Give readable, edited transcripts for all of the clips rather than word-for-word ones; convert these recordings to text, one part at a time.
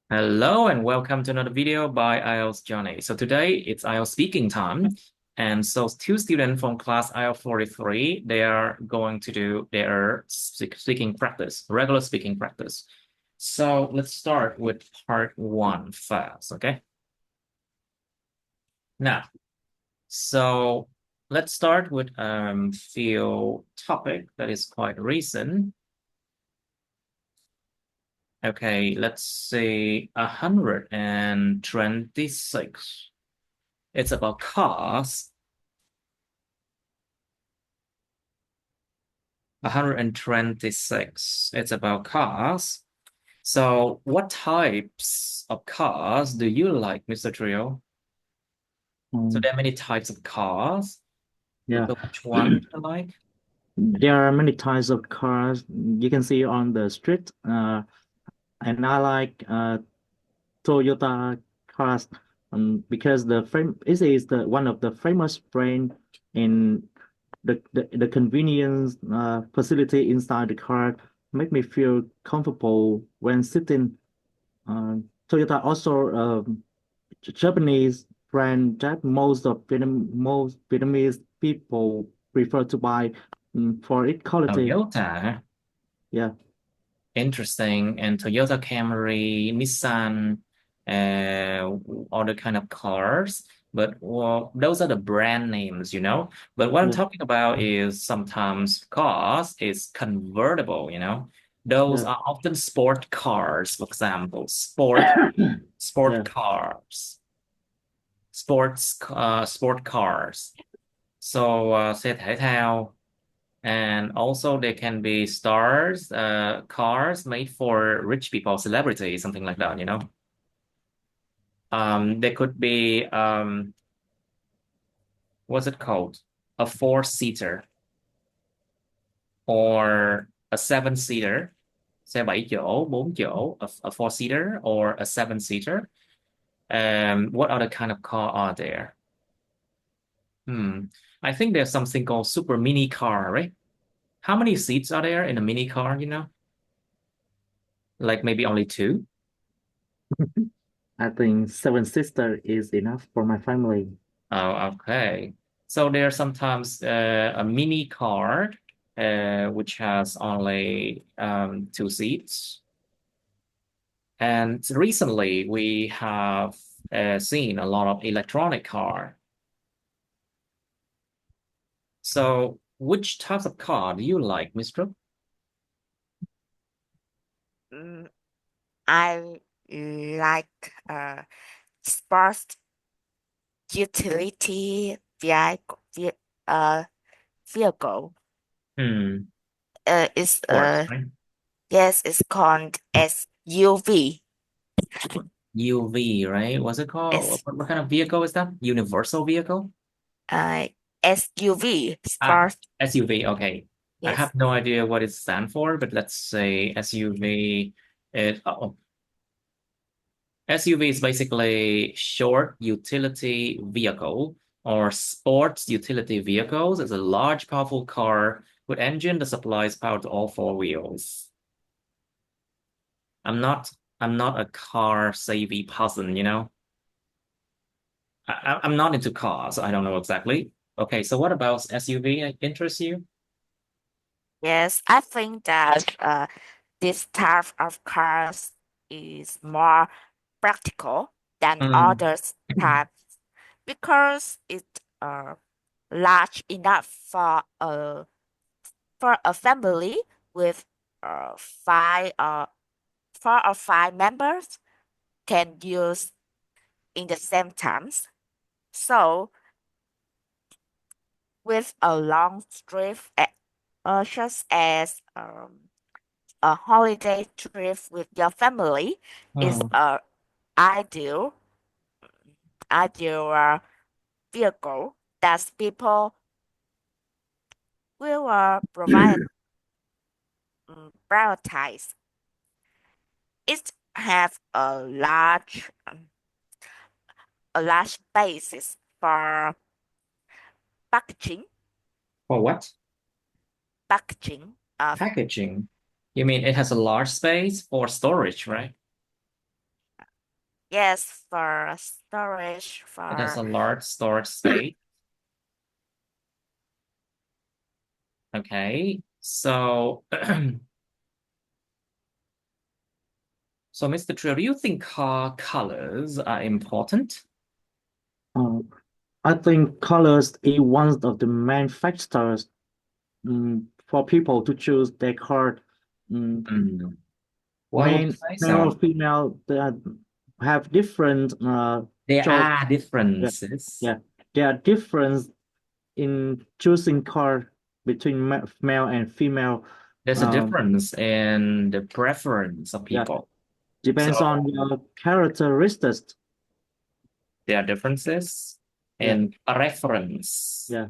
Hello and welcome to another video by IELTS Johnny. So today it's IELTS speaking time. And so two students from class IELTS 43, they are going to do their speaking practice, regular speaking practice. So let's start with part one first, okay? Now, so let's start with few topic that is quite recent. Okay, let's say 126. It's about cars. 126. It's about cars. So what types of cars do you like, Mr. Trio? So Um, there are many types of cars. yeah, So which one do you like? there are many types of cars you can see on the street, and I like Toyota cars because it is the one of the famous brand in the convenience facility inside the car make me feel comfortable when sitting. Uh, Toyota also Japanese brand that most Vietnamese people prefer to buy for its quality. Toyota. Yeah, Interesting. And Toyota Camry, Nissan, other kind of cars. But well, those are the brand names. But what I'm yeah, talking about is sometimes cars is convertible. Those yeah, are often sport cars, for example, sport yeah. cars, sport cars. So xe thể thao. And also there can be cars made for rich people, celebrities, something like that. There could be what's it called? A four-seater or a seven-seater. Xe 7 chỗ, 4 chỗ, a four-seater or a seven-seater. What other kind of car are there? Hmm. I think there's something called super mini car, right? How many seats are there in a mini car? Like maybe only two? I think Seven Sister is enough for my family. Oh, okay. So there's sometimes a mini car which has only two seats. And recently we have seen a lot of electronic car. So which types of car do you like, Mr. Mm, I like sports utility uh, vehicle. Hmm, It's sports, right? yes, it's called SUV. UV, right? What's it called? It's What kind of vehicle is that? Universal vehicle? uh SUV Ah, sport. SUV. Okay. I Yes. have no idea what it stands for, but let's say SUV. SUV is basically short utility vehicle or sports utility vehicles. It's a large, powerful car with engine that supplies power to all four wheels. I'm not I'm not a car savvy person. I'm not into cars. I don't know exactly. Okay, so what about SUV interests you? Yes, I think that this type of cars is more practical than Mm. other types because it large enough for a family with five 4 or 5 members can use in the same times. So with a long trip, such as a holiday trip with your family, is Mm. a ideal ideal vehicle that people will provide prioritize. It have a large basis for packaging For what? packaging of Packaging. You mean it has a large space for storage, right? Yes, for storage, It has for a large storage space. Okay, so so Mr. Trill, do you think car colors are important? Uh, I think colors is one of the main factors for people to choose their car. Mm, Hmm. Why would you Men, say male or so? female, they have different There choice. are Yeah, differences. yeah. There are difference in choosing car between male and female. There's a Um, difference in the preference of yeah, people. depends So on your characteristics. there are differences Yeah, in preference. yeah,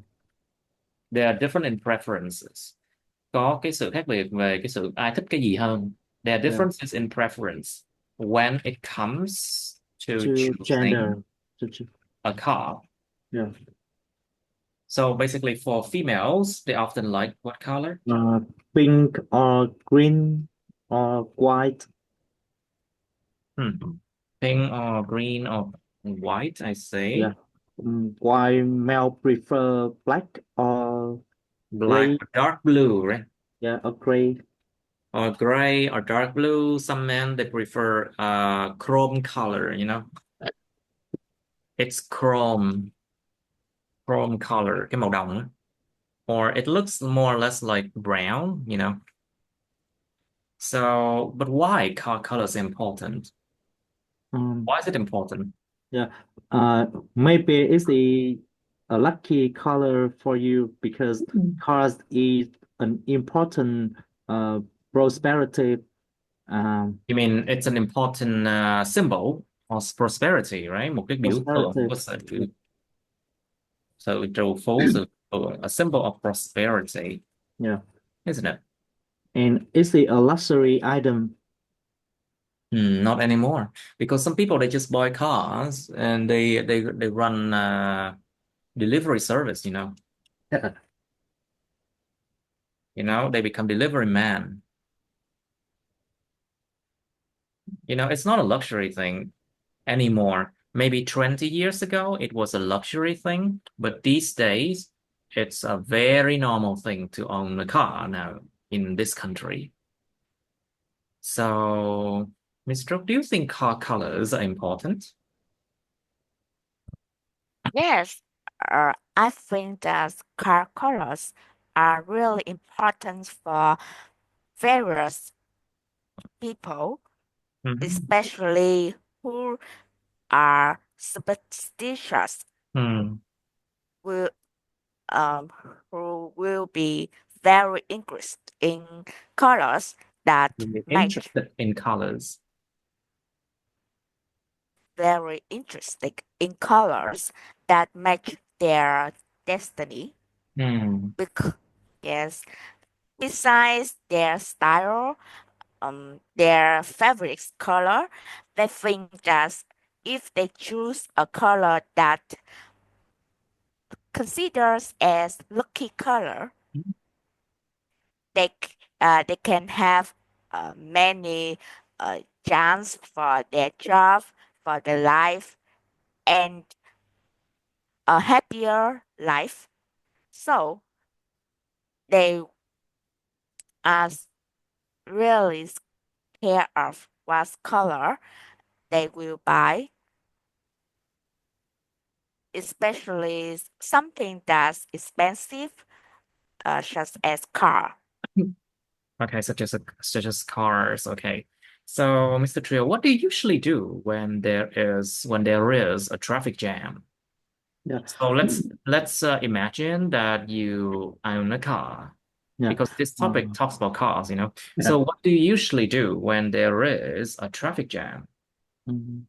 They are different in preferences. Có cái sự khác biệt về cái sự ai thích cái gì hơn. There are yeah. differences in preference when it comes to To choosing gender. To, a car. yeah. So basically, for females, they often like what color? Uh, Pink or green or white. Hmm. Pink or green or white, I Yeah. say. While male prefer black or Black gray. or dark blue, right? Yeah, or gray. Or gray or dark blue. Some men they prefer chrome color, you know. It's chrome color, cái màu đồng á. Or it looks more or less like brown, you know. So, but why car color is important? Um, Why is it important? yeah. Maybe it's a lucky color for you because cars is an important uh prosperity You mean it's an important symbol of prosperity, right? Một cái biểu tượng prosperity. của sự trù phú, a symbol of prosperity, Yeah. isn't it? And is it a luxury item? Not anymore, because some people they just buy cars and they run delivery service, you know. You know, they become delivery man. You know, it's not a luxury thing anymore. Maybe 20 years ago, it was a luxury thing, but these days, it's a very normal thing to own a car now in this country. So, Mr. Do you think car colors are important? yes, I think that car colors are really important for various people, Mhm. especially who are superstitious, Hmm. will um who will be very interested in colors that You're match interested in colors. very interested in colors that match their destiny. Hmm. Yes, besides their style, their favorite color, they think that if they choose a color that considers as lucky color, they can have many chance for their job, for their life, and a happier life. So they are really care of what color they will buy, especially something that's expensive, such as car. Okay, such as cars. Okay. So, Mr. Trio, what do you usually do when there is a traffic jam? Yeah. So let's imagine that you own a car Yeah. because this topic Uh, talks about cars, you know. yeah. So what do you usually do when there is a traffic jam? Mhm.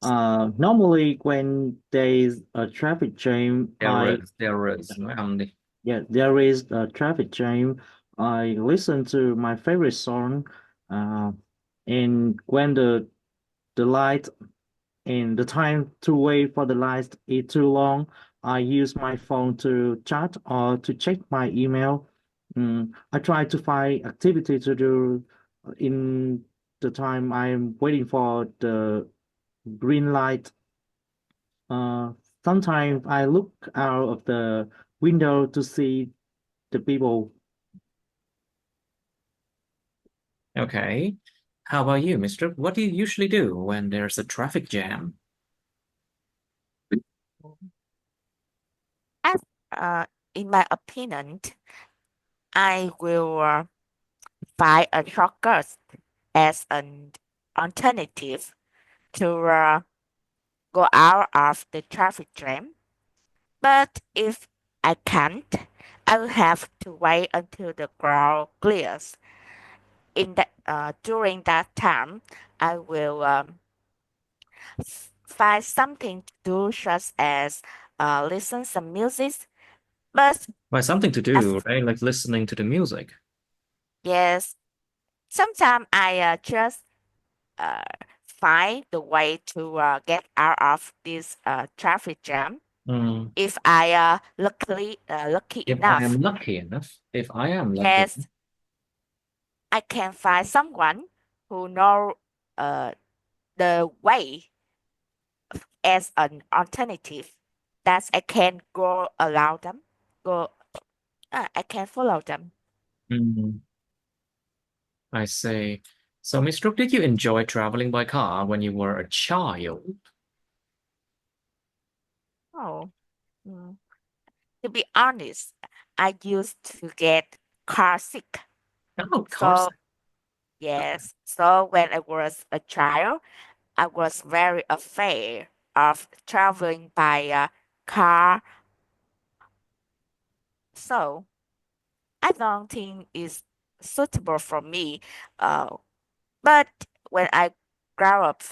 Normally when there's a traffic jam, There is. yeah, there is a traffic jam. I listen to my favorite song, uh, and when the light and the time to wait for the light is too long, I use my phone to chat or to check my email. I try to find activity to do in the time I'm waiting for the green light. Uh, Sometimes I look out of the window to see the people. Okay. How about you, Mr.? What do you usually do when there's a traffic jam? As, in my opinion, I will find a shortcut as an alternative to go out of the traffic jam. But if I can't, I will have to wait until the crowd clears. During that time, I will find something to do, such as listen some music. But Well, something to as do, right? Like listening to the music. yes, sometimes I just uh, find the way to get out of this traffic jam. Mm. If I lucky If I am enough, lucky enough, if I am lucky yes, enough. I can find someone who know uh, the way as an alternative that I can go allow them. Go, I can follow them. Mm, I see. So, Miss Brooke, did you enjoy traveling by car when you were a child? Oh, mm. To be honest, I used to get car sick. Oh, of course. So yes, so when I was a child, I was very afraid of traveling by car. So I don't think it's suitable for me. Uh, but when I grow up,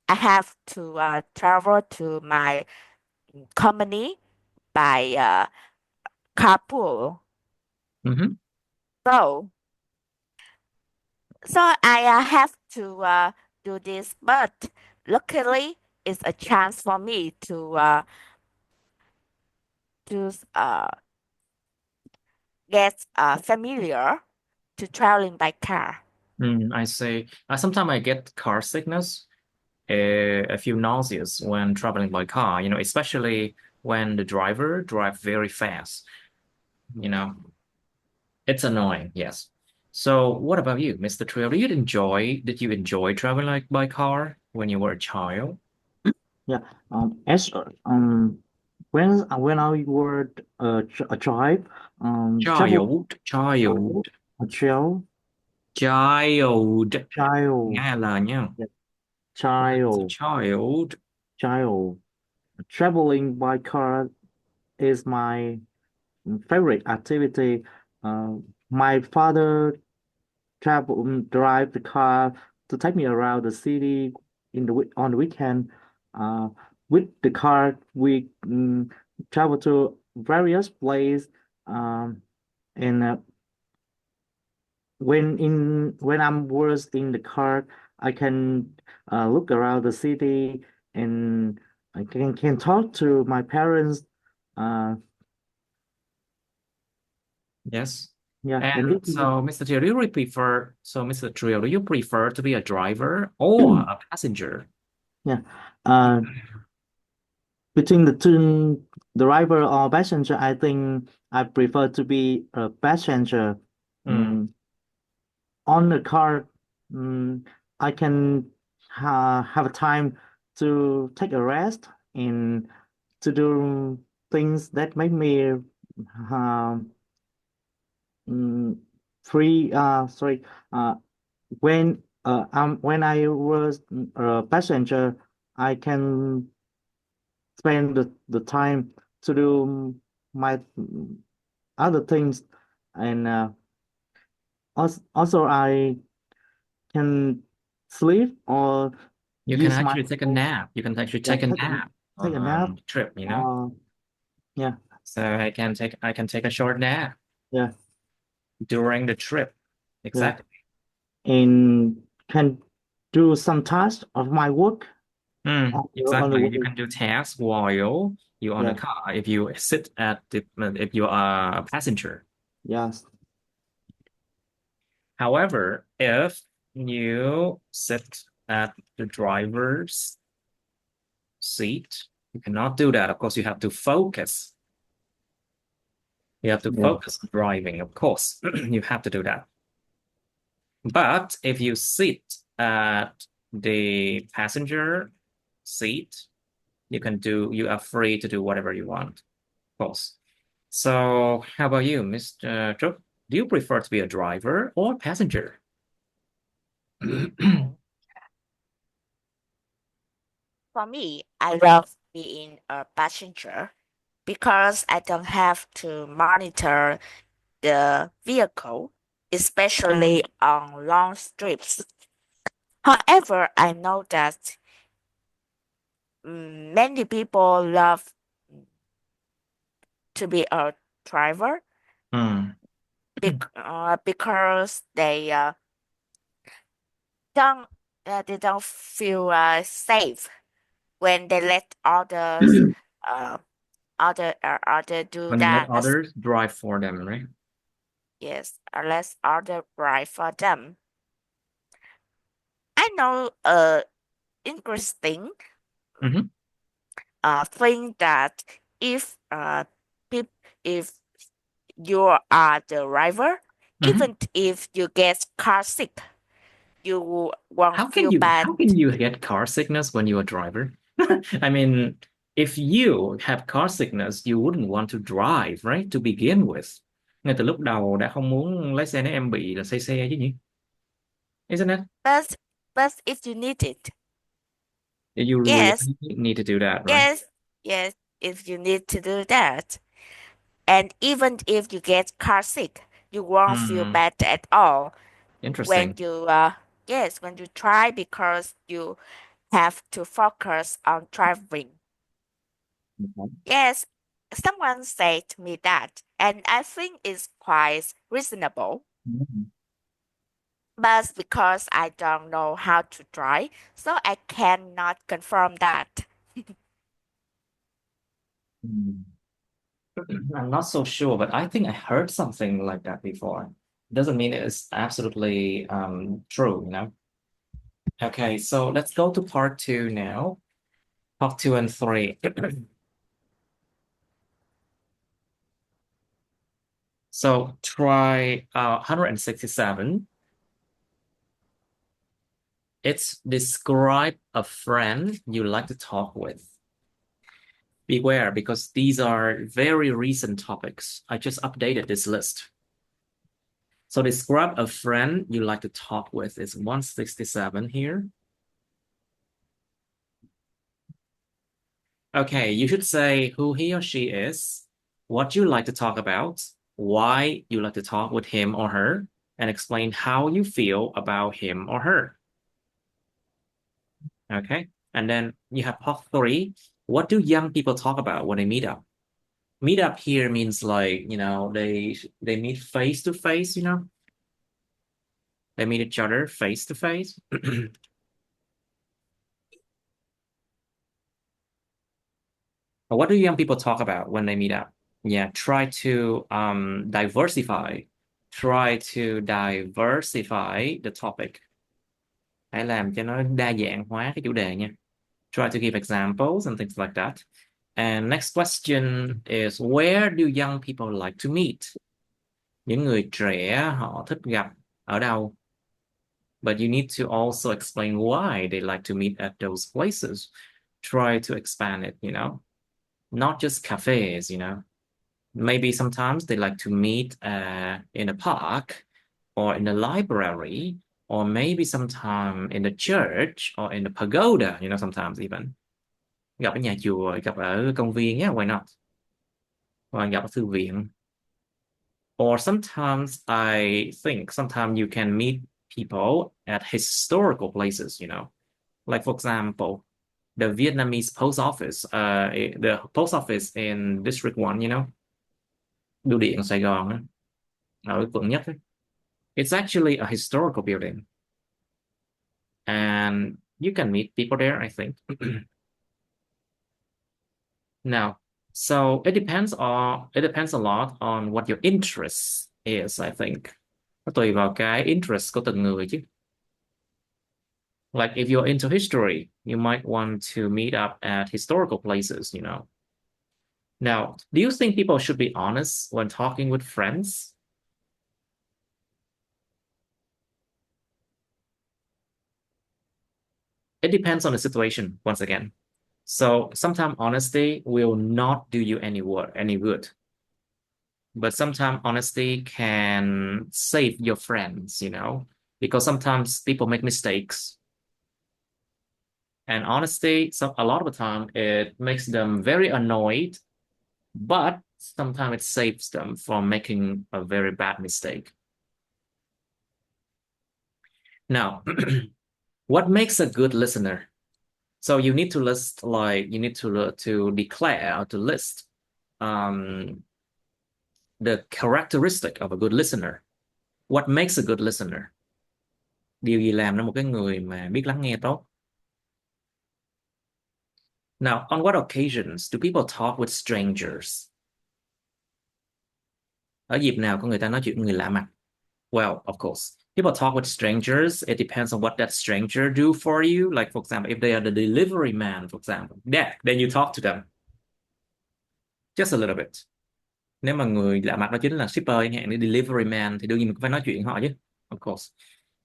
I have to travel to my company by carpool. Hmm. So, so I have to do this, but luckily, it's a chance for me to get familiar to traveling by car. Mm, I see. Sometimes I get car sickness, a few nauseous when traveling by car, especially when the driver drive very fast, you know. It's annoying, yes. So what about you, Mr. Trail? Did you enjoy traveling like by car when you were a child? Yeah. As when I were a child, travel Child, child, a child, child. child, Nghe là nha. yeah, When I was a child, child. child. Traveling by car is my favorite activity. Uh, my father drive the car to take me around the city on the weekend. Uh, with the car, we travel to various places. Um, and when I'm was in the car, I can look around the city and I can talk to my parents. Uh, Yes. yeah, and And this is so, Mr. Trio, do you prefer to be a driver or a passenger? yeah. Uh, Between the two, driver or passenger, I think I prefer to be a passenger. Mm, Mm, on the car, I can have time to take a rest and to do things that make me um, mm, free. Sorry. Uh, when I was a passenger, I can spend the time to do my other things and also I can sleep or you can use my actually take a phone. nap. You can actually Yeah, take a nap take a nap. on the trip. uh yeah, So I can take a short nap yeah, during the trip. yeah, Exactly. and can do some tasks of my work Mm, on the exactly. You way. can do tasks while you're on a Yeah, car if you sit if you are a passenger. yes. However, if you sit at the driver's seat. You cannot do that. Of course, you have to focus. You have to Yeah. focus on driving, of course. You have to do that. But if you sit at the passenger seat, you are free to do whatever you want, of course. So how about you, Mr. Trúc? Do you prefer to be a driver or passenger? Mm. For me, I love being a passenger because I don't have to monitor the vehicle, especially on long trips. However, I know that many people love to be a driver Mm. because don't they don't feel safe when they let others uh, other do When they let that. others drive for them, right? Yes, let other drive for them. I know interesting Mhm. thing that if peop if you are the driver, Mhm. even if you get car sick, you won't feel bad. How can you get car sickness when you're a driver? I mean, if you have car sickness, you wouldn't want to drive, right? To begin with. Ngay từ lúc đầu đã không muốn lái xe nếu em bị là say xe chứ nhỉ? Isn't it? But if you need it, You really yes, need to do that, right? yes, yes, if you need to do that. And even if you get car sick, you won't feel Hmm. bad at all when Interesting. you yes, when you try because you have to focus on driving. Mhm. Yes, someone said to me that, and I think it's quite reasonable. Mhm. But because I don't know how to drive, so I cannot confirm that. Hmm. I'm not so sure, but I think I heard something like that before. Doesn't mean it's absolutely true, you know? Okay, so let's go to part two now. Part two and three. So try 167. It's describe a friend you like to talk with. Beware, because these are very recent topics. I just updated this list. So describe a friend you like to talk with is 167 here. Okay, you should say who he or she is, what you like to talk about, why you like to talk with him or her, and explain how you feel about him or her. Okay, and then you have part three. What do young people talk about when they meet up? Meet up here means like, they meet face to face, they meet each other face to face. What do young people talk about when they meet up? Yeah, try to diversify. Try to diversify the topic. Hãy làm cho nó đa dạng hóa cái chủ đề nha. Try to give examples and things like that. And next question is, where do young people like to meet? Những người trẻ họ thích gặp ở đâu? But you need to also explain why they like to meet at those places. Try to expand it, not just cafes, Maybe sometimes they like to meet in a park or in a library, or maybe sometime in the church or in the pagoda, sometimes even. Gặp ở nhà chùa, gặp ở công viên, yeah, why not? Hoặc gặp ở thư viện. Or sometimes I think sometimes you can meet people at historical places, Like for example, the Vietnamese post office, the post office in District 1, Bưu điện Sài Gòn á, ở quận nhất ấy. It's actually a historical building. And you can meet people there, I think. Now, so it depends a lot on what your interest is, I think. Nó tùy vào cái interest của từng người chứ. Like if you're into history, you might want to meet up at historical places, you know. Now, do you think people should be honest when talking with friends? It depends on the situation, once again. So sometimes honesty will not do you any good. But sometimes honesty can save your friends, you know, because sometimes people make mistakes. And honesty, a lot of the time, it makes them very annoyed, but sometimes it saves them from making a very bad mistake. Now, what makes a good listener? So you need to list, like you need to declare or to list um, the characteristic of a good listener. What makes a good listener? Điều gì làm nên một cái người mà biết lắng nghe tốt? Now, on what occasions do people talk with strangers? Ở dịp nào có người ta nói chuyện với người lạ mặt? Well, of course, people talk with strangers. It depends on what that stranger do for you. Like, for example, if they are the delivery man, for example, then you talk to them just a little bit. Nếu mà người lạ mặt đó chính là shipper chẳng hạn, như delivery man, thì đương nhiên mình cũng phải nói chuyện họ chứ. Of course.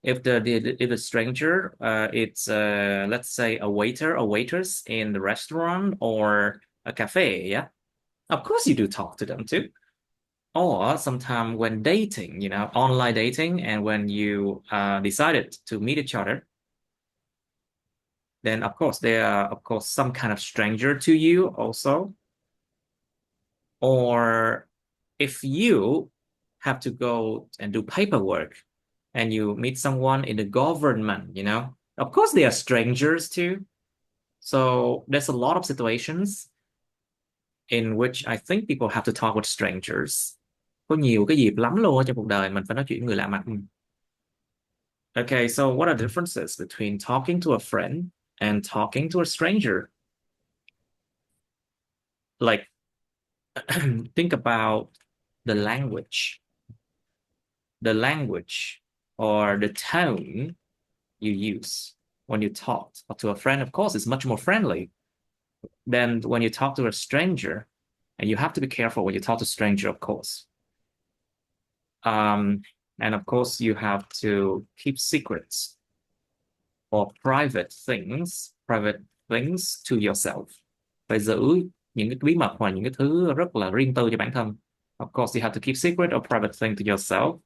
If the stranger it's let's say a waiter or waitress in the restaurant or a cafe, yeah, of course you do talk to them too. Or sometimes when dating, you know, online dating, and when you decided to meet each other, then of course they are of course some kind of stranger to you also. Or if you have to go and do paperwork and you meet someone in the government, you know, of course they are strangers too. So there's a lot of situations in which I think people have to talk with strangers. Có nhiều cái dịp lắm luôn trong cuộc đời mình phải nói chuyện với người lạ mặt. Okay, so what are the differences between talking to a friend and talking to a stranger? Like, think about the language. The language or the tone you use when you talk to a friend, of course, is much more friendly than when you talk to a stranger. And you have to be careful when you talk to a stranger, of course. And of course, you have to keep secrets or private things to yourself. Phải giữ những cái bí mật hoặc những cái thứ rất là riêng tư cho bản thân. Of course, you have to keep secret or private thing to yourself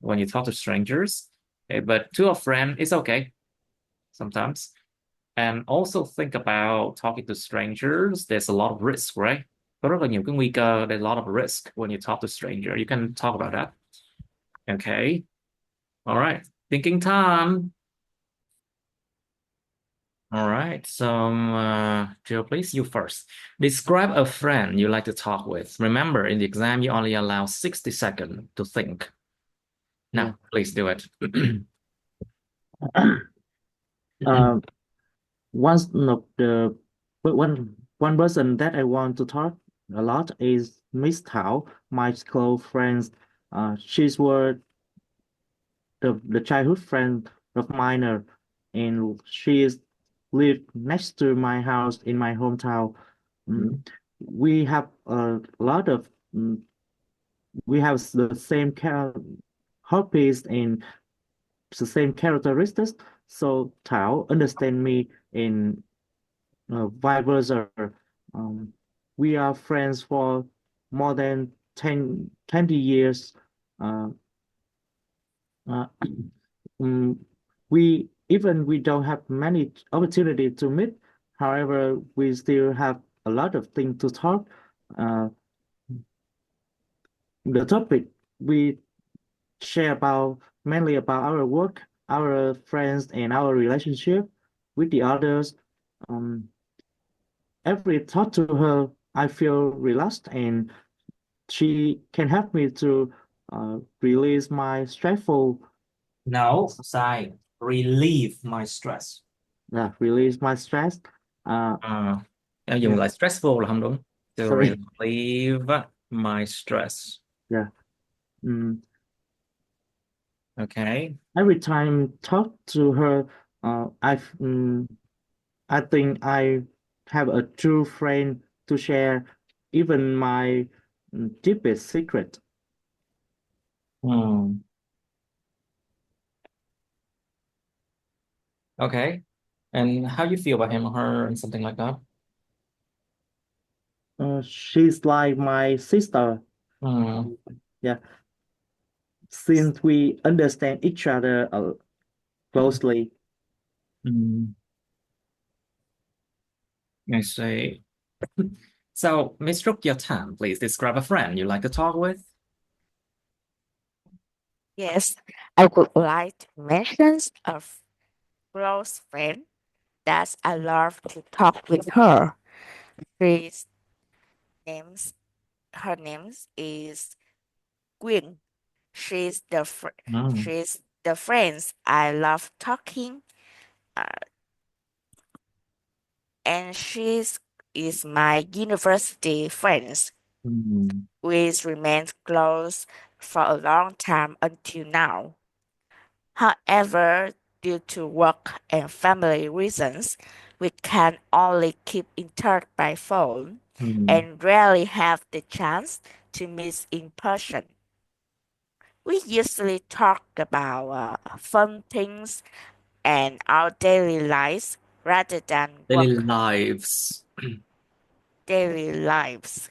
when you talk to strangers. But to a friend, it's okay sometimes. And also think about talking to strangers. There's a lot of risk, right? Có rất là nhiều cái nguy cơ. There's a lot of risk when you talk to stranger. You can talk about that. Okay. All right. Thinking time. All right. So, Jill, please, you first. Describe a friend you like to talk with. Remember, in the exam, you only allow 60 seconds to think. Now, please do it. One of the one person that I want to talk a lot is Miss Thao, my close friend. She's were the childhood friend of mine, and she is lived next to my house in my hometown. We have a lot of we have the same hobbies and the same characteristics. So Thao understand me and vice versa. We are friends for more than 20 years. Uh, uh, we don't have many opportunity to meet. However, we still have a lot of things to talk. The topic we share about mainly about our work, our friends, and our relationship with the others. Every talk to her, I feel relaxed, and she can help me to release my stressful. No, sai. Relieve my stress. Release my stress. Em dùng lại stressful là không đúng. To Sorry. relieve my stress. Yeah. Okay. Every time talk to her, I've I think I have a true friend to share even my deepest secret. Hmm. Okay. And how you feel about him or her and something like that? She's like my sister. Hmm. Yeah, since we understand each other closely. Hmm. I see. So, Miss Rook, your turn. Please describe a friend you like to talk with. Yes, I would like to mention a close friend that I love to talk with her. She's names her name is Quyền. She's Hmm. she's the friends I love talking, uh, and she's is my university friends. Hmm. We remained close for a long time until now. However, due to work and family reasons, we can only keep in touch by phone Hmm. and rarely have the chance to meet in person. We usually talk about fun things and our daily lives rather than Daily lives. daily lives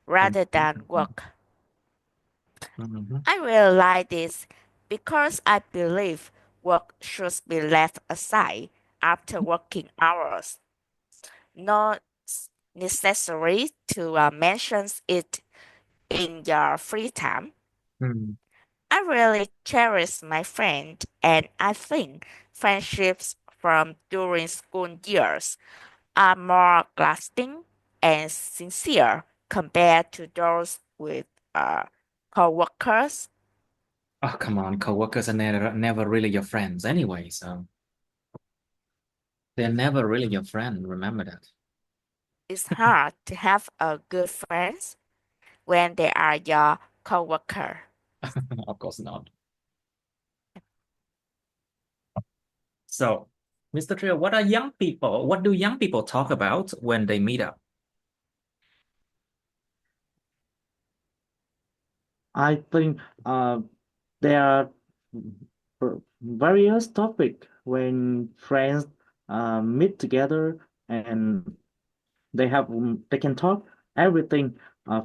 rather than work. Mhm. I realize this because I believe work should be left aside after working hours, not necessary to mention it in your free time. Hmm. I really cherish my friend, and I think friendships from during school years are more lasting and sincere compared to those with uh, co-workers. Oh, come on. Coworkers are never really your friends anyway, so they're never really your friend. Remember that. It's hard to have a good friends when they are your co-worker. Of course not. So, Mr. Trio, what do young people talk about when they meet up? I think there are various topics when friends meet together and they can talk everything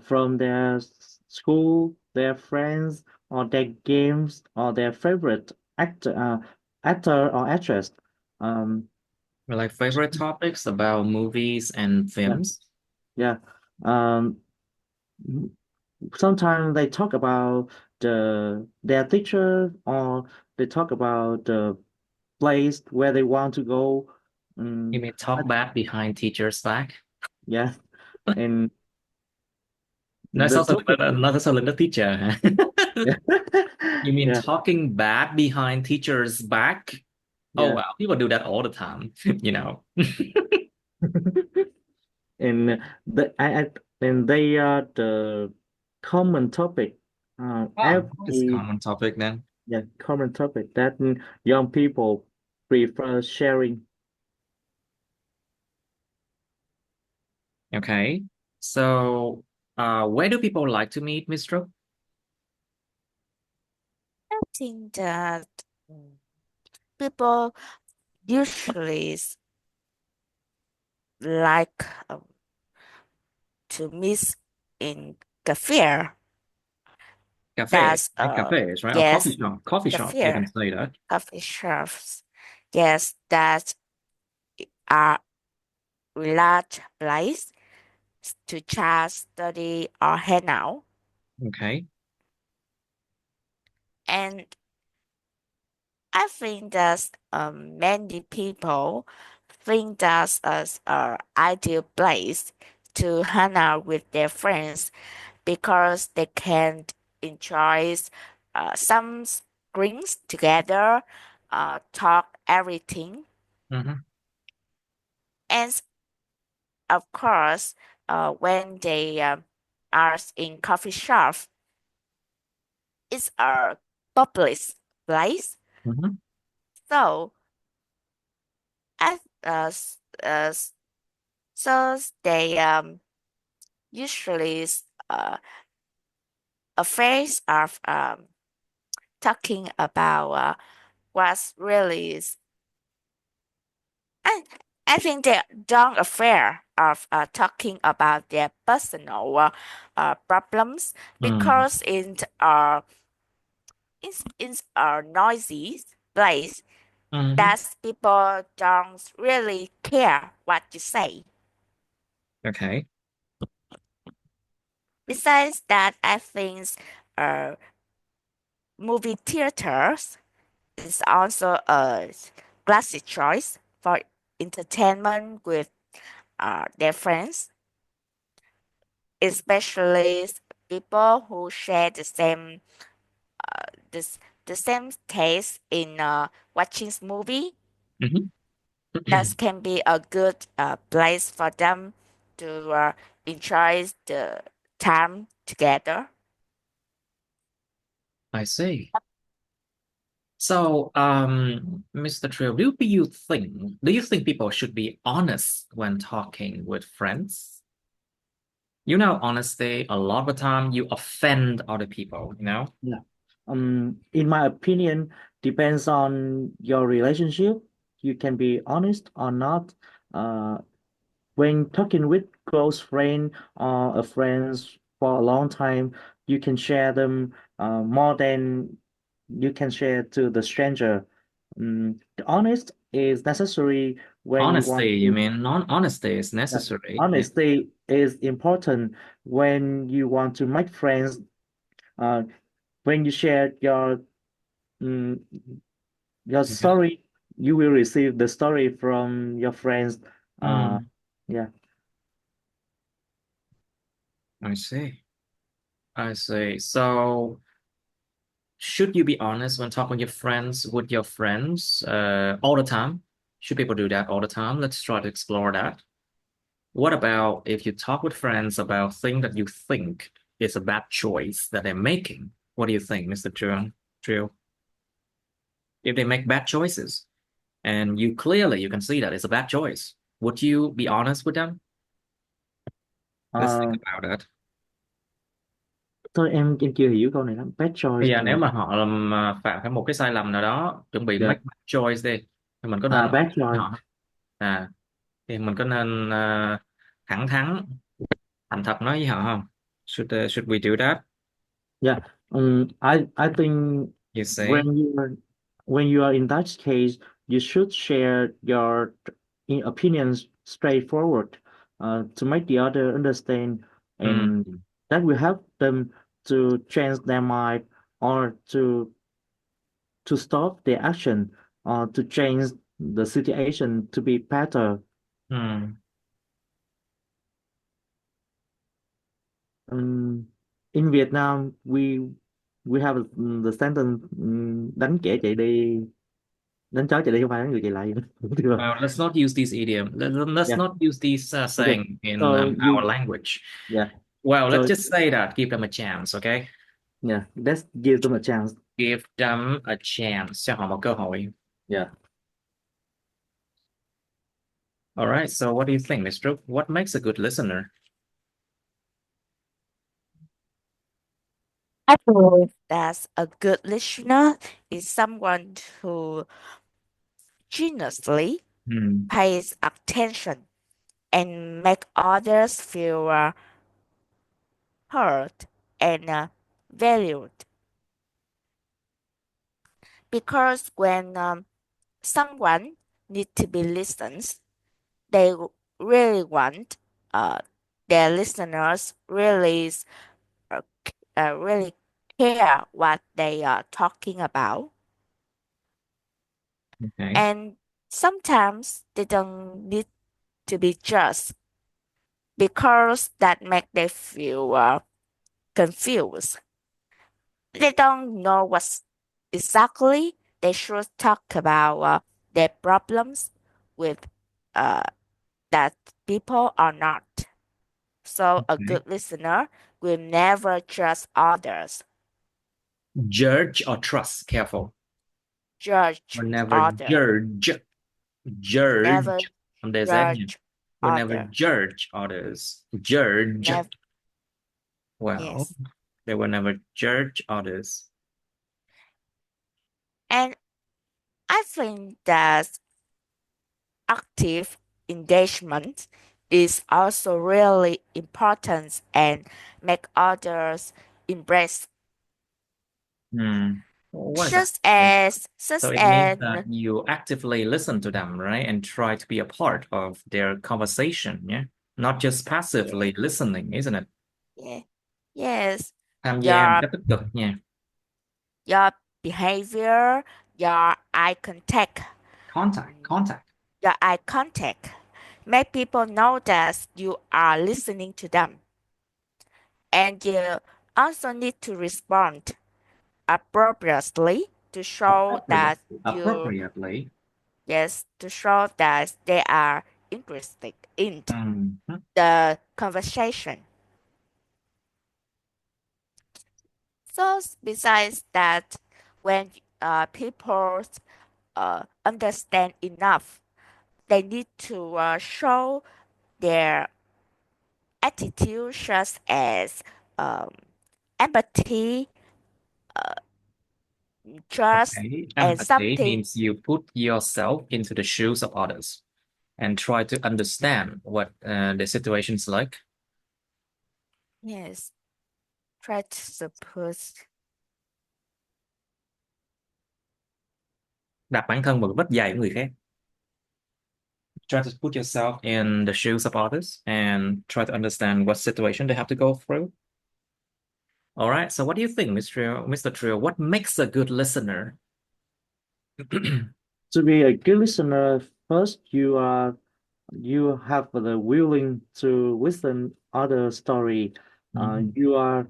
from their school, their friends, or their games, or their favorite actor or actress. Um, Like favorite topics about movies and yeah, films? yeah. Um, Sometimes they talk about their teacher or they talk about the place where they want to go. You Um, mean I- talk back behind teacher's back? yeah, and Nói the xấu topic. nói sau lưng the teacher hả? Yeah, You mean yeah, talking bad behind teacher's back? Oh yeah. wow, people do that all the time, you know. And and they are the common topic. Oh, what is Every common topic then? Yeah, common topic that young people prefer sharing. Okay. So, where do people like to meet, Mr. I think that people usually like to meet in cafe. Cafe, That's right? Cafes, right? Or yes, coffee shop. Coffee shop, you cafe can say that. coffee shops. Yes, that are large place to chat, study, or hang out. Okay. And I think that many people think that's a ideal place to hang out with their friends because they can enjoy some drinks together, talk everything, Mm-hmm. and of course, when they are in coffee shop, it's a public place, Mm-hmm. so s- uh, s- so they usually afraid of talking about what's really is. I, I think they don't afraid of talking about their personal problems Hmm. because in a noisy place Hmm. that people don't really care what you say. Okay. Besides that, I think uh, movie theaters is also a classic choice for entertainment with their friends, especially people who share this, the same taste in watching movie. Hmm. That can be a good place for them to enjoy the time together. I see. So, Mr. Trill, do you think people should be honest when talking with friends? You know, honesty, a lot of the time you offend other people, you know? Yeah. In my opinion, depends on your relationship. You can be honest or not. Uh, when talking with close friend or a friends for a long time, you can share them more than you can share to the stranger. The honest is necessary when you Honesty, want you to. mean non-honesty is Yeah. necessary. Yeah. Honesty is important when you want to make friends. Uh, when you share mm, your Okay. story, you will receive the story from your friends. Uh, Mm, yeah. I see. I see. So, should you be honest when talking with your friends, all the time? Should people do that all the time? Let's try to explore that. What about if you talk with friends about things that you think is a bad choice that they're making? What do you think, Mr. Trill? If they make bad choices and you can see that it's a bad choice, would you be honest with them? Let's think Uh, about that. Thôi em chưa hiểu câu này lắm. Bad choice Bây giờ nếu là mà họ phạm phải một cái sai lầm nào đó, chuẩn bị dạ. make bad choice đi, thì mình có nên nói Bad với choice. họ? À, thì mình có nên thẳng thắn, thành thật nói với họ không? Should we do that? Yeah. I think You when say. you are when you are in that case, you should share your opinions straightforward, to make the other understand, Mm, and that will help them to change their mind or to stop their action or to change the situation to be better. mm. In Vietnam, we have the sentence đánh kẻ chạy đi, đánh chó chạy đi không phải đánh người chạy lại. Đúng chưa? Let's not use this idiom. Let's Yeah. not use this Okay. saying in So our you language. yeah. Well, let's So just say that. Give them a chance, okay? yeah, let's give them a chance. Give them a chance. Cho họ một cơ hội. Yeah. All right. So, what do you think, Mr. What makes a good listener? I believe that a good listener is someone who genuinely Hmm. pays attention and make others feel heard and valued. Because when someone needs to be listened, they really want uh, their listeners really care what they are talking about, Okay. and sometimes they don't need to be just because that make them feel confused. They don't know what exactly they should talk about their problems with uh, that people are not. So a Okay. good listener will never trust others, Judge or trust. Careful. judge Or never others. judge. never Judge. Không đề Z nha. judge Will never other. judge others. Judge. Never, Well, yes. they will never judge others. And I think that active engagement is also really important and make others embrace Hmm. What is that? just as So such it means that an you actively listen to them, right? And try to be a part of their conversation, yeah? Not just yeah, passively listening, isn't it? yeah, yes, Tham gia một your cách tích cực nha. your behavior, your eye contact, Contact, mm, contact. your eye contact make people know that you are listening to them. And you also need to respond appropriately to show that Appropriately. you, Appropriately. yes, to show that they are interested in Mhm. the conversation. So besides that, when people understand enough, they need to show their attitude such as um, empathy, trust, Okay. and Empathy something. means you put yourself into the shoes of others and try to understand what the situation's like. Yes, try to suppose. Đặt bản thân vào vết giày của người khác. Try to put yourself in the shoes of others and try to understand what situation they have to go through. All right. So what do you think, Mr. Trio? What makes a good listener? To be a good listener, first you have the willing to listen other story. Mhm. You are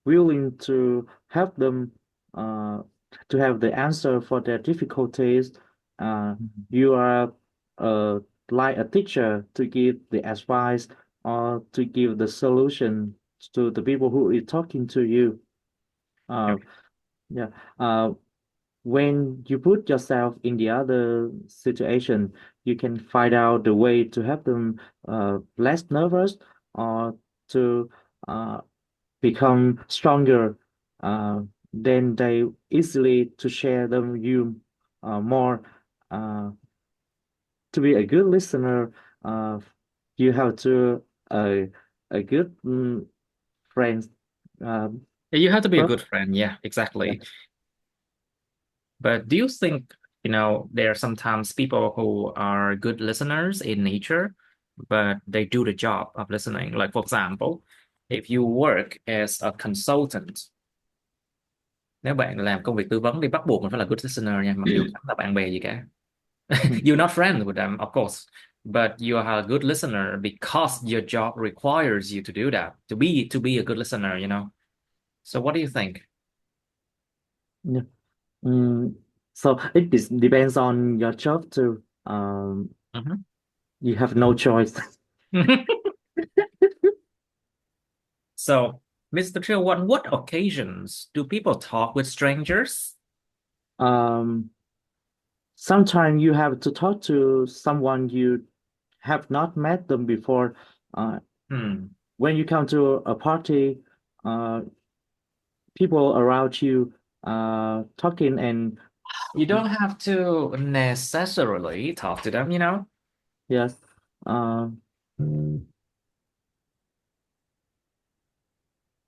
willing to help them uh, to have the answer for their difficulties. Uh, you are uh, like a teacher to give the advice or to give the solution to the people who is talking to you. Uh, Okay. yeah. When you put yourself in the other situation, you can find out the way to help them less nervous or to uh, become stronger. Uh, then they easily to share them you more. Uh, to be a good listener, you have to a good friend. Um, You have to be a first, good friend. Yeah, yeah. exactly. But do you think, there are sometimes people who are good listeners in nature, but they do the job of listening? Like, for example, if you work as a consultant, nếu bạn làm công việc tư vấn thì bắt buộc mình phải là good listener nha, mặc dù chẳng là bạn bè gì cả. You're not friends with them, of course, but you are a good listener because your job requires you to do that, to be a good listener. So what do you think? Yeah. Mm, so it depends on your job too. Mhm. You have no choice. So, Mr. Trill, on what occasions do people talk with strangers? Um, Sometimes you have to talk to someone you have not met them before. Uh, Hmm. when you come to a party, uh, people around you talking and You don't have to necessarily talk to them. yes, uh, mm,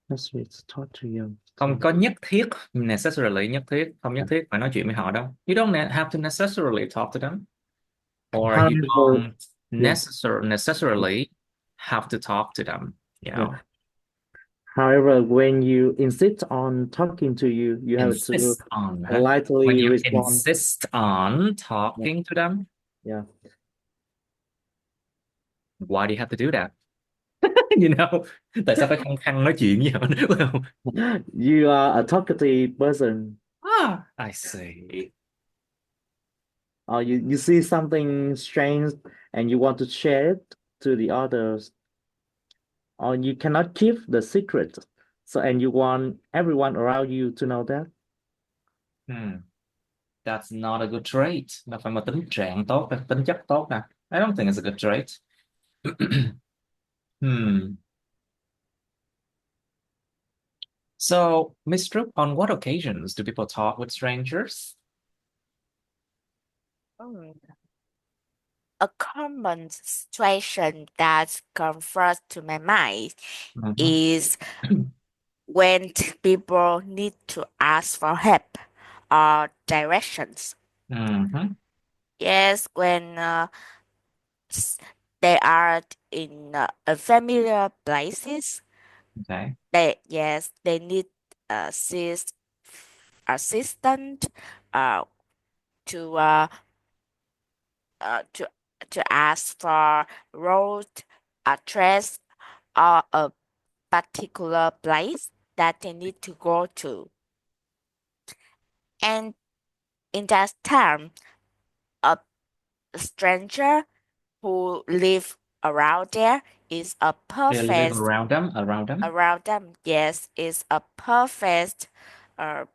let's talk to you. Không có nhất thiết, necessarily nhất thiết, không nhất thiết phải nói chuyện với họ đâu. You don't have to necessarily talk to them, or you However, don't yeah, necessarily have to talk to them, you yeah. know. However, when you insist on talking to you, you have to Insist on, huh? When politely you respond. insist on Yeah, talking to them, yeah. why do you have to do that? You know, tại sao phải khăng khăng nói chuyện với họ nữa, phải không? You are a talkative person, Ah, I see. or you see something strange and you want to share it to the others, or you cannot keep the secret. So, and you want everyone around you to know that. Hmm. That's not a good trait. Nó phải một tính trạng tốt, tính chất tốt nè. I don't think it's a good trait. Hmm. So, Miss Trúc, on what occasions do people talk with strangers? Mm. A common situation that comes first to my mind Mhm. is when people need to ask for help or directions. Mhm. Yes, when s- they are in unfamiliar places, Okay. they need assist assistant uh, to uh, uh, to to ask for road address or a particular place that they need to go to. And in that time, a stranger who live around there is a They live perfect around them. around them. Yes, is a perfect, uh,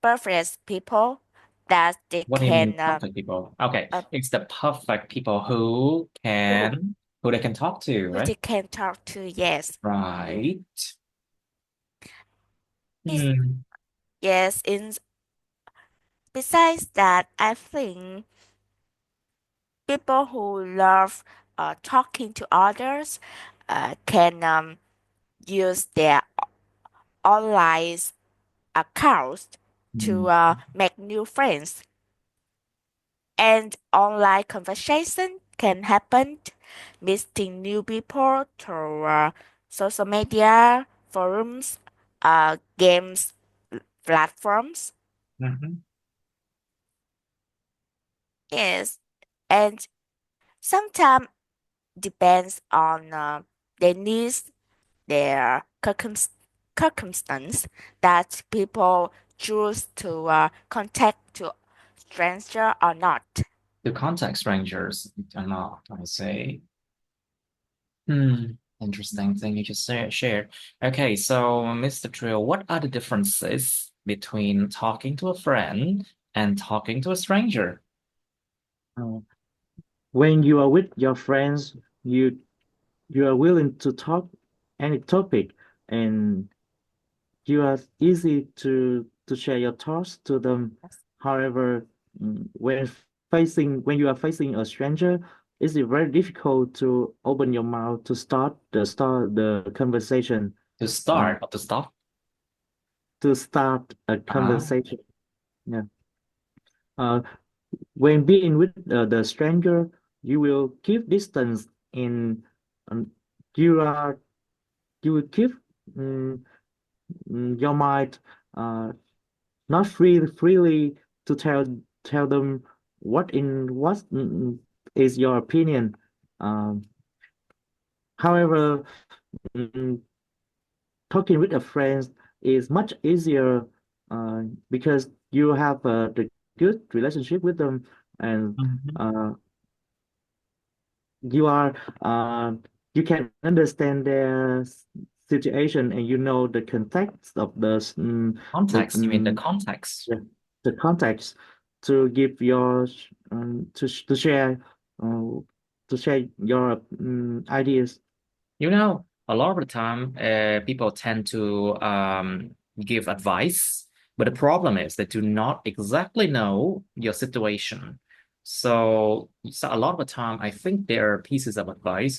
perfect people that they What do you mean can perfect people? Okay, uh, it's the perfect people who who can who they can talk to, who right? they can talk to. Yes, Right. Bes- Hmm. yes. In besides that, I think people who love talking to others can use their online accounts to Hmm. make new friends. And online conversation can happen, meeting new people through social media, forums, games platforms. Mhm. Yes, and sometimes depends on their needs, their circumstance that people choose to contact to stranger or not. To contact strangers or not, I say. Hmm. Interesting thing you just shared. Okay, so Mr. Trill, what are the differences between talking to a friend and talking to a stranger? Uh, when you are with your friends, you are willing to talk any topic, and you are easy to share your thoughts to them. However, when you are facing a stranger, it's very difficult to open your mouth to start the conversation. To Uh, start or to stop? to start a Uh-huh. conversation. Yeah. Uh, when being with the stranger, you will keep distance and um, you are you will keep um, your mind uh, not freely to tell them what is your opinion. Um, however, mm, talking with a friend is much easier because you have the good relationship with them, and Mhm. you are uh, you can understand their situation, and you know the context of the Context, you mean the context? yeah, the context to give your to uh, to share your ideas. A lot of the time, people tend to give advice, but the problem is they do not exactly know your situation. So a lot of the time, I think their pieces of advice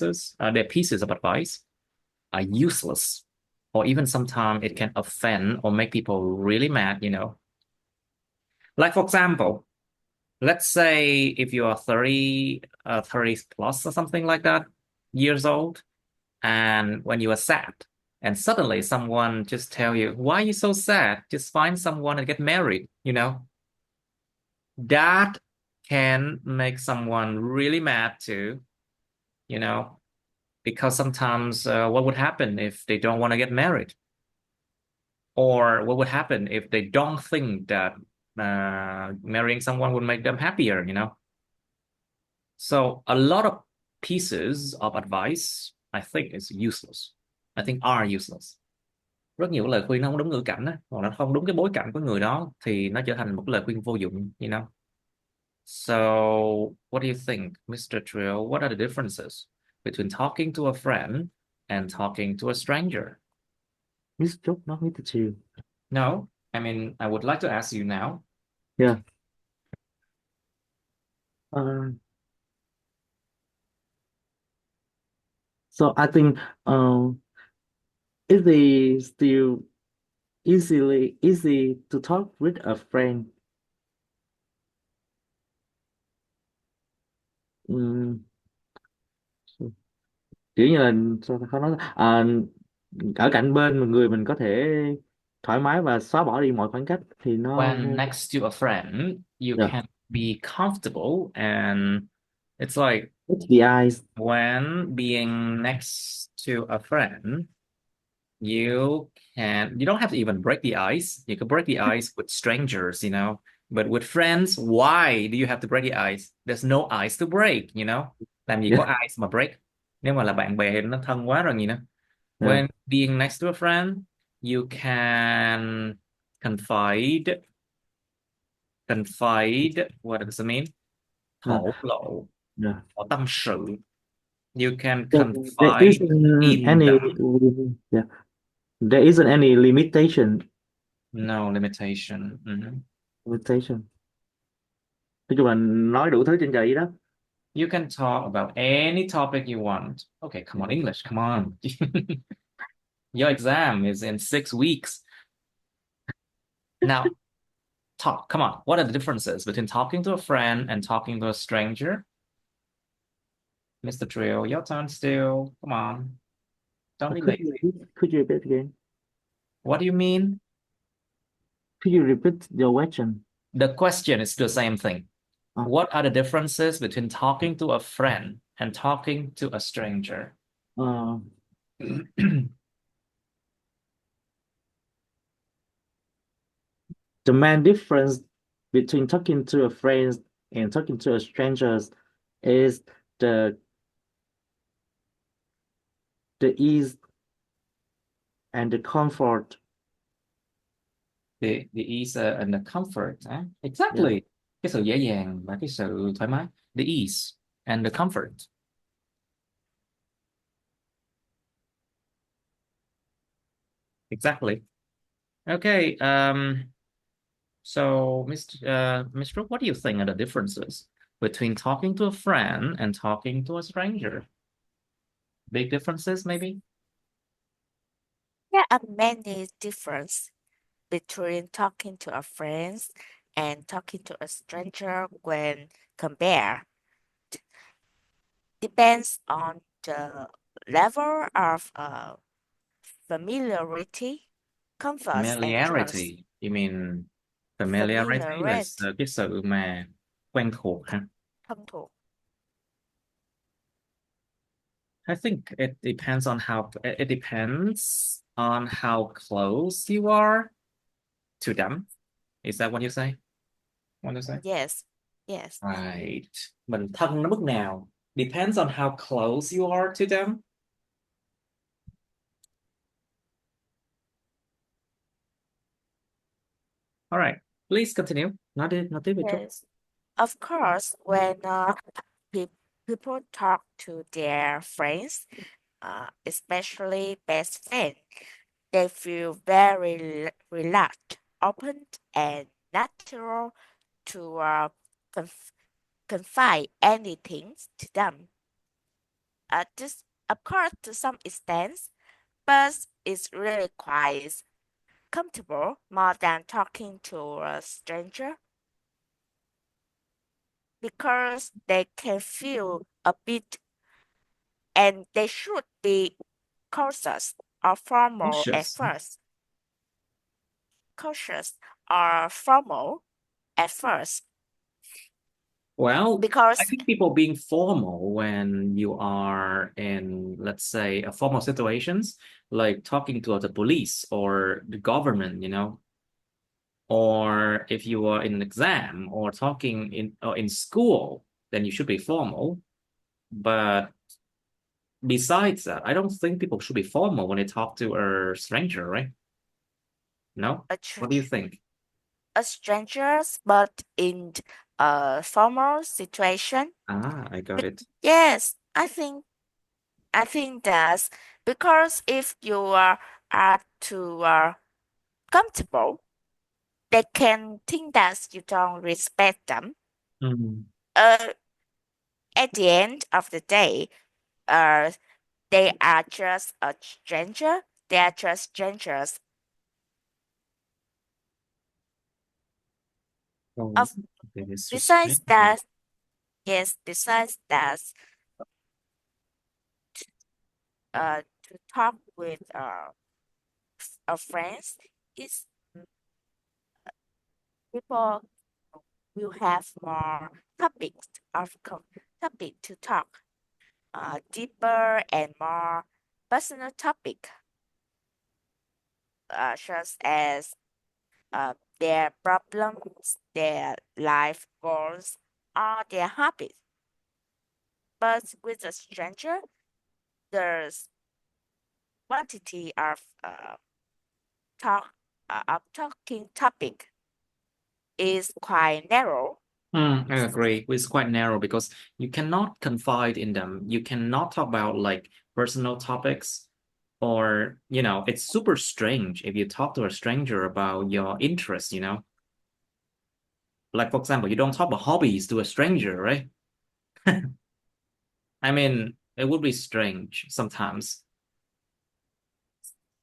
are useless, or even sometimes it can offend or make people really mad. Like for example, let's say if you are 30 plus or something like that years old, and when you are sad, and suddenly someone just tell you, why are you so sad? Just find someone and get married. That can make someone really mad too, because sometimes what would happen if they don't want to get married? Or what would happen if they don't think that marrying someone would make them happier? So a lot of pieces of advice, I think, is useless. I think are useless. Rất nhiều lời khuyên nó không đúng ngữ cảnh á, hoặc nó không đúng cái bối cảnh của người đó thì nó trở thành một lời khuyên vô dụng, So, what do you think, Mr. Trill? What are the differences between talking to a friend and talking to a stranger? Miss Chốt not Mr. Chill. No, I mean, I would like to ask you now. Yeah. Uh, so I think is it still easy to talk with a friend? Ừm, kiểu như là sao ta khó nói ở cạnh bên một người mình có thể thoải mái và xóa bỏ đi mọi khoảng cách thì When next to a friend, you yeah. can be comfortable, and it's like It's the eyes. when being next to a friend, you don't have to even break the ice. You can break the ice with strangers, But with friends, why do you have to break the ice? There's no ice to break. Làm gì có Yeah. ice mà break? Nếu mà là bạn bè thì nó thân quá rồi gì nữa. Yeah. When being next to a friend, you can confide. Confide, what does it mean? Yeah. Thổ lộ, Yeah. có tâm sự. You can There confide isn't in any them. yeah. There isn't any No limitation. limitation. Nói chung là nói đủ thứ trên trời đó. You can talk about any topic you want. Okay, come on, English, come on. Your exam is in 6 weeks. Now, talk, come on. What are the differences between talking to a friend and talking to a stranger? Mr. Trio, your turn still. Come on. Don't be lazy. Could you repeat again? What do you mean? Could you repeat your question? The question is the same thing. Uh, What are the differences between talking to a friend and talking to a stranger? uh, the main difference between talking to a friend and talking to a stranger is the the ease and the comfort. The ease and the comfort. Yeah. Exactly. Cái sự dễ dàng và cái sự thoải mái. The ease and the comfort. Exactly. Okay. So, Mr. Brooke, what do you think are the differences between talking to a friend and talking to a stranger? Big differences, maybe? There are many differences between talking to a friend and talking to a stranger when compared. Depends on the level of familiarity, comfort, and trust. Familiarity. You mean familiarity là Familiarity, cái sự mà quen thuộc ha? thân thuộc. I think it depends on how close you are to them. Is that what you say? Want to say? Yes, yes. Right. Mình thân đến mức nào? Depends on how close you are to them. All right. Please continue. Nói tiếp một chút. Yes. Of course, when people talk to their friends, especially best friends, they feel very relaxed, open, and natural to conf- confide anything to them. This, of course, to some extent, but it's really quite comfortable more than talking to a stranger because they can feel a bit and they should be cautious or formal at Cautious. first. Cautious or formal at first Well, I because think people being formal when you are in, let's say, a formal situations, like talking to the police or the government, or if you are in an exam or talking in school, then you should be formal. But besides that, I don't think people should be formal when they talk to a stranger, right? No? A, tr What do you think? a strangers, but in a formal situation. Ah, I got it. Yes, I think that because if you are too comfortable, they can think that you don't respect them. Mm. Uh, at the end of the day, uh, they are just a stranger. They are just strangers. Oh, Of that is so besides strange. that, yes, besides that, to talk with friends is people will have more topics topic to talk, deeper and more personal topic, such as their problems, their life goals, or their hobbies. But with a stranger, there's quantity talk of talking topic is quite narrow. I agree. It's quite narrow because you cannot confide in them. You cannot talk about like personal topics, or, it's super strange if you talk to a stranger about your interests. Like, for example, you don't talk about hobbies to a stranger, right? I mean, it would be strange sometimes,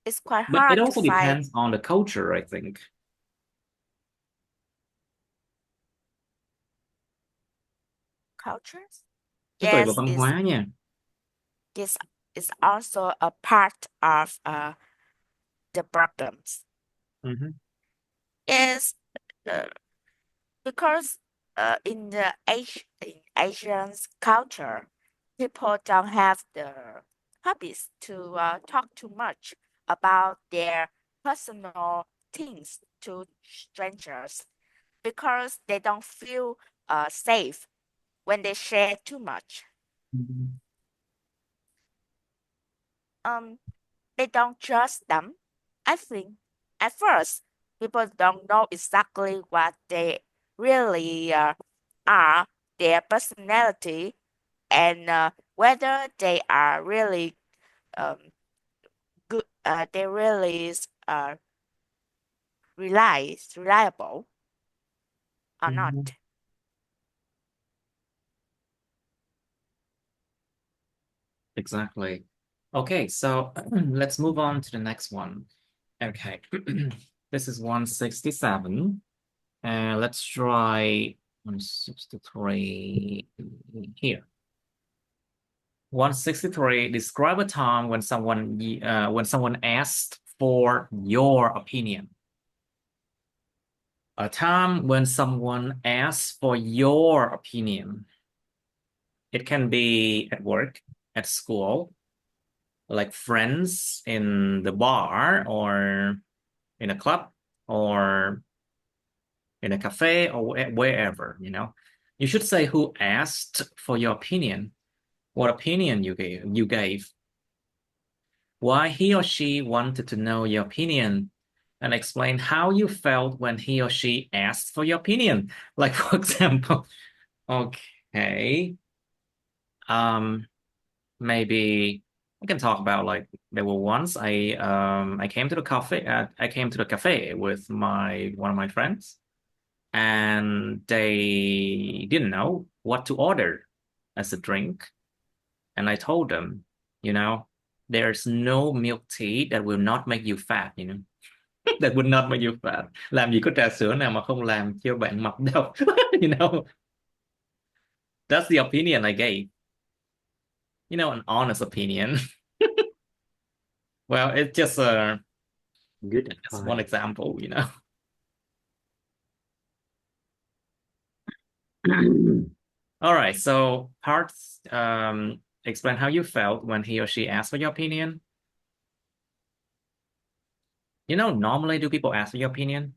It's quite but it hard to also find depends on the culture, I think. cultures. Cái tùy vào Yes, văn hóa nha. is is also a part of the problems. Mhm. Yes, uh, because in Asian culture, people don't have the hobbies to talk too much about their personal things to strangers because they don't feel safe when they share too much. Mhm. Um, they don't trust them. I think at first people don't know exactly what they really are, their personality, and whether they are really um, good. They really reliable or Mhm. not. Exactly. Okay, so let's move on to the next one. Okay, this is 167. Let's try 163 here. 163. Describe a time when someone asked for your opinion. A time when someone asks for your opinion. It can be at work, at school, like friends in the bar, or in a club, or in a cafe, or wherever. You should say who asked for your opinion, what opinion you gave, why he or she wanted to know your opinion, and explain how you felt when he or she asked for your opinion. Like, for example, okay, um, maybe I can talk about, like, there were once I came to the cafe with my one of my friends, and they didn't know what to order as a drink. And I told them, you know, there's no milk tea that will not make you fat. That would not make you fat. Làm gì có trà sữa nào mà không làm cho bạn mập đâu. You know, that's the opinion I gave. An honest opinion. Well, it's Good just one advice. example. All right, so parts explain how you felt when he or she asked for your opinion. Normally do people ask for your opinion?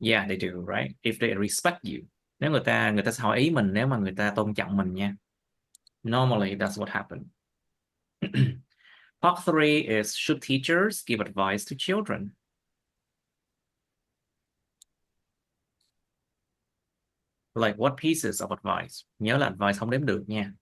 Yeah, they do, right? If they respect you. Nếu người ta sẽ hỏi ý mình nếu mà người ta tôn trọng mình nha. Normally, that's what happened. Part 3 is, should teachers give advice to children? Like what pieces of advice? Nhớ là advice không đếm được nha.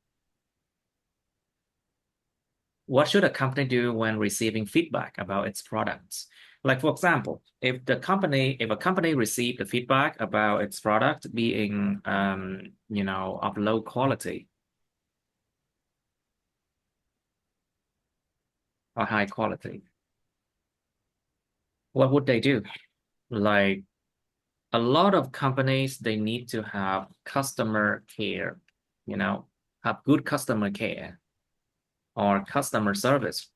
What should a company do when receiving feedback about its products? Like for example, if a company received the feedback about its product being, of low quality or high quality, what would they do? Like a lot of companies, they need to have customer care, have good customer care or customer service.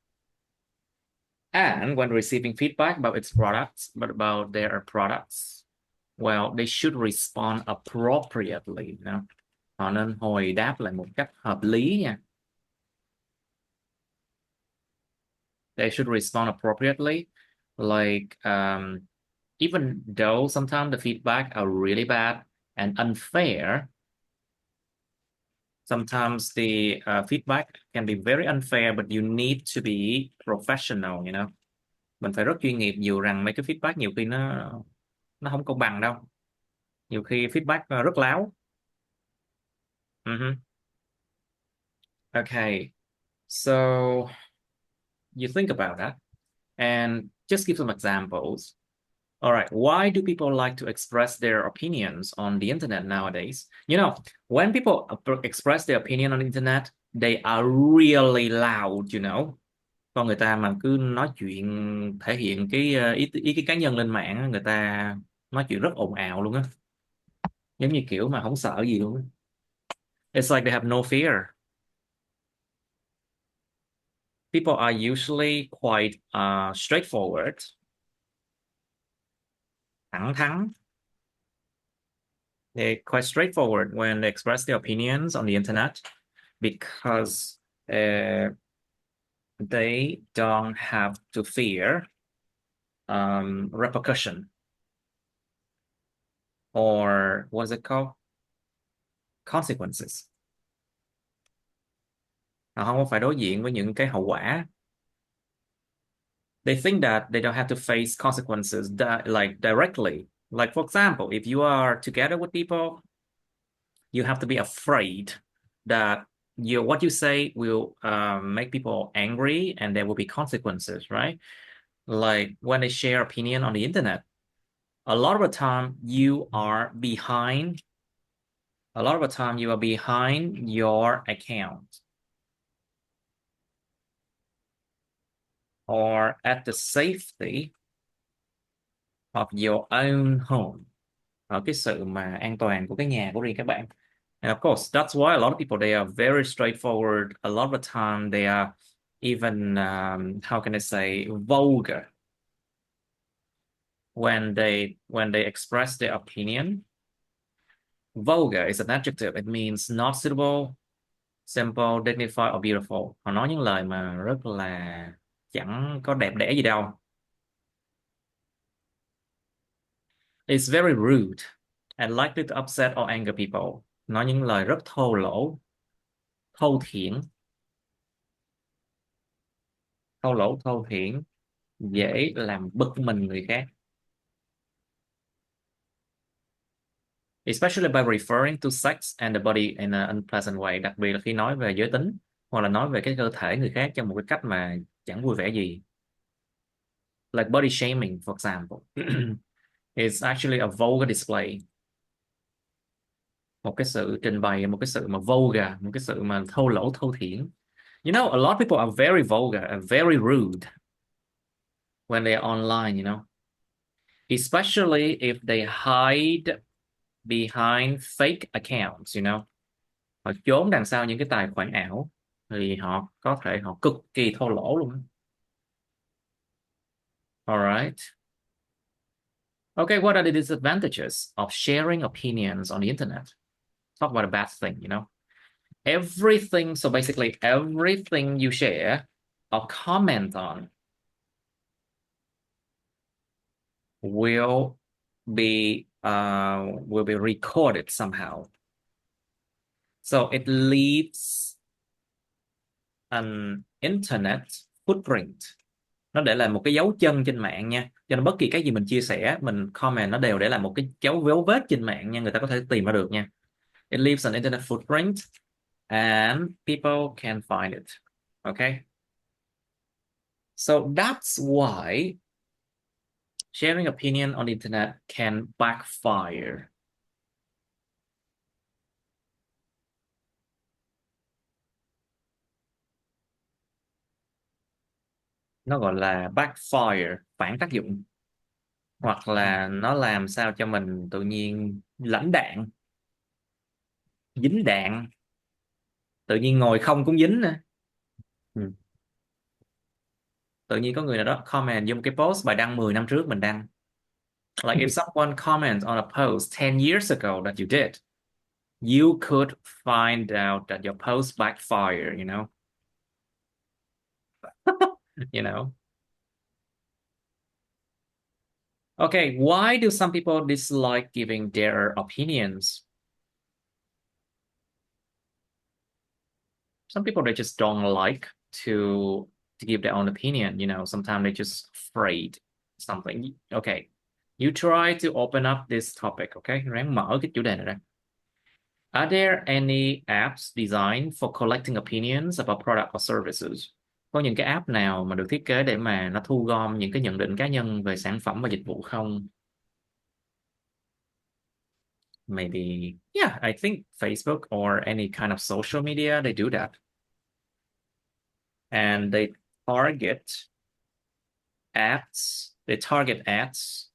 And when receiving feedback about its products, but about their products, well, they should respond appropriately. Họ nên hồi đáp lại một cách hợp lý nha. They should respond appropriately. Like, even though sometimes the feedback are really bad and unfair, sometimes the feedback can be very unfair, but you need to be professional, Mình phải rất chuyên nghiệp, dù rằng mấy cái feedback nhiều khi nó không công bằng đâu. Nhiều khi feedback rất láo. Okay, so you think about that and just give some examples. All right, why do people like to express their opinions on the internet nowadays? When people express their opinion on the internet, they are really loud. Con người ta mà cứ nói chuyện, thể hiện cái ý cái cá nhân lên mạng, người ta nói chuyện rất ồn ào luôn á. Giống như kiểu mà không sợ gì luôn á. It's like they have no fear. People are usually quite straightforward, thẳng thắn. They're quite straightforward when they express their opinions on the internet because they don't have to fear repercussion, or what's it called? Consequences. Họ không phải đối diện với những cái hậu quả. They think that they don't have to face consequences like directly. Like for example, if you are together with people, you have to be afraid that what you say will make people angry and there will be consequences, right? Like when they share opinion on the internet, a lot of the time you are behind your account or at the safety of your own home, ở cái sự mà an toàn của cái nhà của riêng các bạn. And of course, that's why a lot of people, they are very straightforward. A lot of the time they are even, how can I say, vulgar when they express their opinion. Vulgar is an adjective. It means not suitable, simple, dignified, or beautiful. Họ nói những lời mà rất là chẳng có đẹp đẽ gì đâu. It's very rude and likely to upset or anger people. Nói những lời rất thô lỗ, thô thiển, dễ làm bực mình người khác. Especially by referring to sex and the body in an unpleasant way. Đặc biệt là khi nói về giới tính hoặc là nói về cái cơ thể người khác trong một cái cách mà chẳng vui vẻ gì. Like body shaming, for example. It's actually a vulgar display. Một cái sự trình bày, một cái sự mà vulgar, một cái sự mà thô lỗ, thô thiển. A lot of people are very vulgar and very rude when they're online. Especially if they hide behind fake accounts. Họ trốn đằng sau những cái tài khoản ảo thì họ cực kỳ thô lỗ luôn. All right. Okay, what are the disadvantages of sharing opinions on the internet? Talk about a bad thing, Everything, so basically everything you share or comment on will be recorded somehow. So it leaves an internet footprint. nó để lại một cái dấu chân trên mạng nha, cho nên bất kỳ cái gì mình chia sẻ, mình comment, nó đều để lại một cái dấu vết trên mạng nha, người ta có thể tìm ra được nha. It leaves an internet footprint and people can find it. Okay, so that's why sharing opinion on the internet can backfire. Nó gọi là backfire, phản tác dụng, hoặc là nó làm sao cho mình tự nhiên lãnh đạn, dính đạn, tự nhiên ngồi không cũng dính nè. Ừ. Tự nhiên có người nào đó comment vô một cái post bài đăng 10 năm trước mình đăng. Like if someone comments on a post 10 years ago that you did, you could find out that your post backfired, you know. You know. Okay, why do some people dislike giving their opinions? Some people, they just don't like to give their own opinion, you know. Sometimes they're just afraid something. Okay, you try to open up this topic. Okay, ráng mở cái chủ đề này ra. Are there any apps designed for collecting opinions about product or services? Có những cái app nào mà được thiết kế để mà nó thu gom những cái nhận định cá nhân về sản phẩm và dịch vụ không? Maybe, yeah, I think Facebook or any kind of social media, they do that. And target they target ads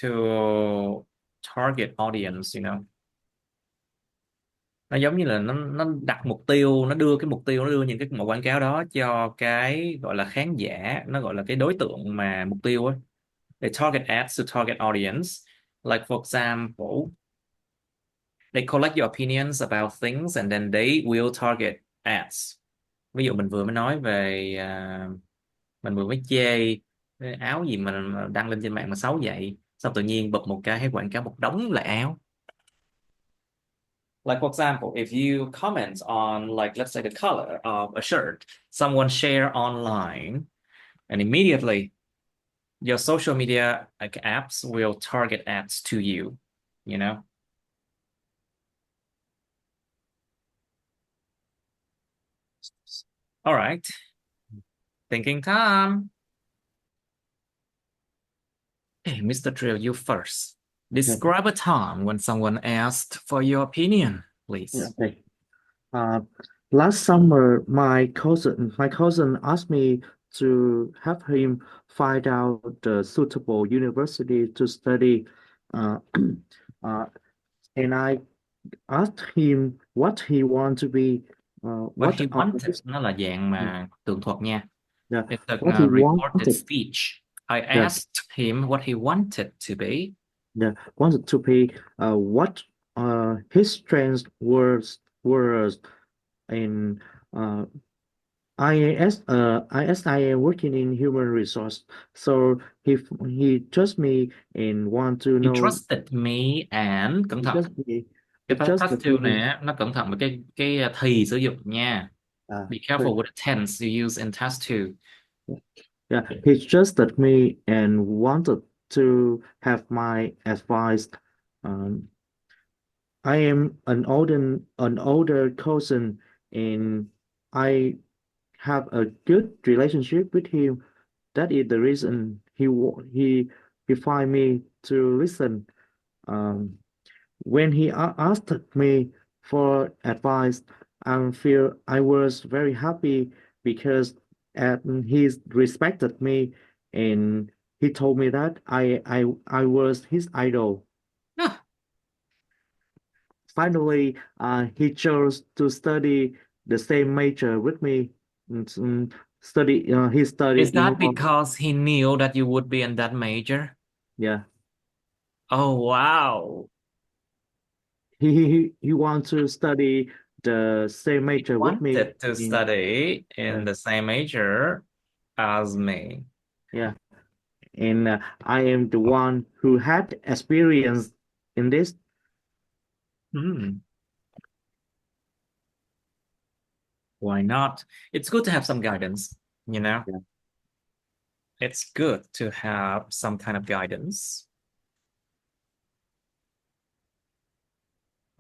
to target audience, you know. Nó giống như là nó đặt mục tiêu, nó đưa cái mục tiêu, nó đưa những cái mẫu quảng cáo đó cho cái gọi là khán giả, nó gọi là cái đối tượng mà mục tiêu ấy. They target ads to target audience. Like for example, they collect your opinions about things and then they will target ads. Ví dụ mình vừa mới nói về mình vừa mới chê cái áo gì mà đăng lên trên mạng mà xấu vậy, xong tự nhiên bật một cái hay quảng cáo một đống là áo. Like for example, if you comment on, like, let's say the color of a shirt, someone share online, and immediately your social media like apps will target ads to you, you know? All right. Thinking time. Hey, Mr. Drill, you first. Yeah. Describe a time when someone asked for your opinion, Yeah, please. okay. Last summer, my cousin asked me to help him find out the suitable university to study. Uh, uh, and I asked him what he want to be, What what he are wanted, his, nó là dạng mà tường thuật nha. yeah, It's a what he recorded wanted. speech. I Yeah, asked him what he wanted to be. yeah, wanted to be. What his strengths were in uh, I am working in human resource, so he trusts me and want to He know. trusted me and cẩn He thận. trust me. He Cái trusted trust to me. nè, nó cẩn thận với cái thì sử dụng nha. Be But careful with the tense you use in task to. yeah, he trusted me and wanted to have my advice. Um, I am an older cousin, and I have a good relationship with him. That is the reason he find me to listen. Um, when he asked me for advice, I was very happy because he respected me, and he told me that I was his idol. Ah, Finally, he chose to study the same major with me. He is studied in that law. because he knew that you would be in that major? Yeah, Oh, wow. he wants to study the same He major with me. wanted to study in Yeah, the same major as me. yeah, and I am the one who had experience in this. Hmm. Why not? It's good to have some guidance, you know? Yeah. it's good to have some kind of guidance.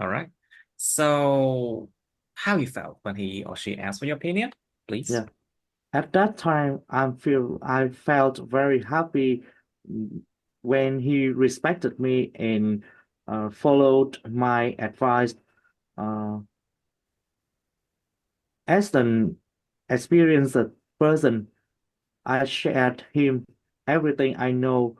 All right. So, how you felt when he or she asked for your opinion, please? Yeah. At that time, I felt very happy when he respected me and followed my advice. Uh, as an experienced person, I shared him everything I know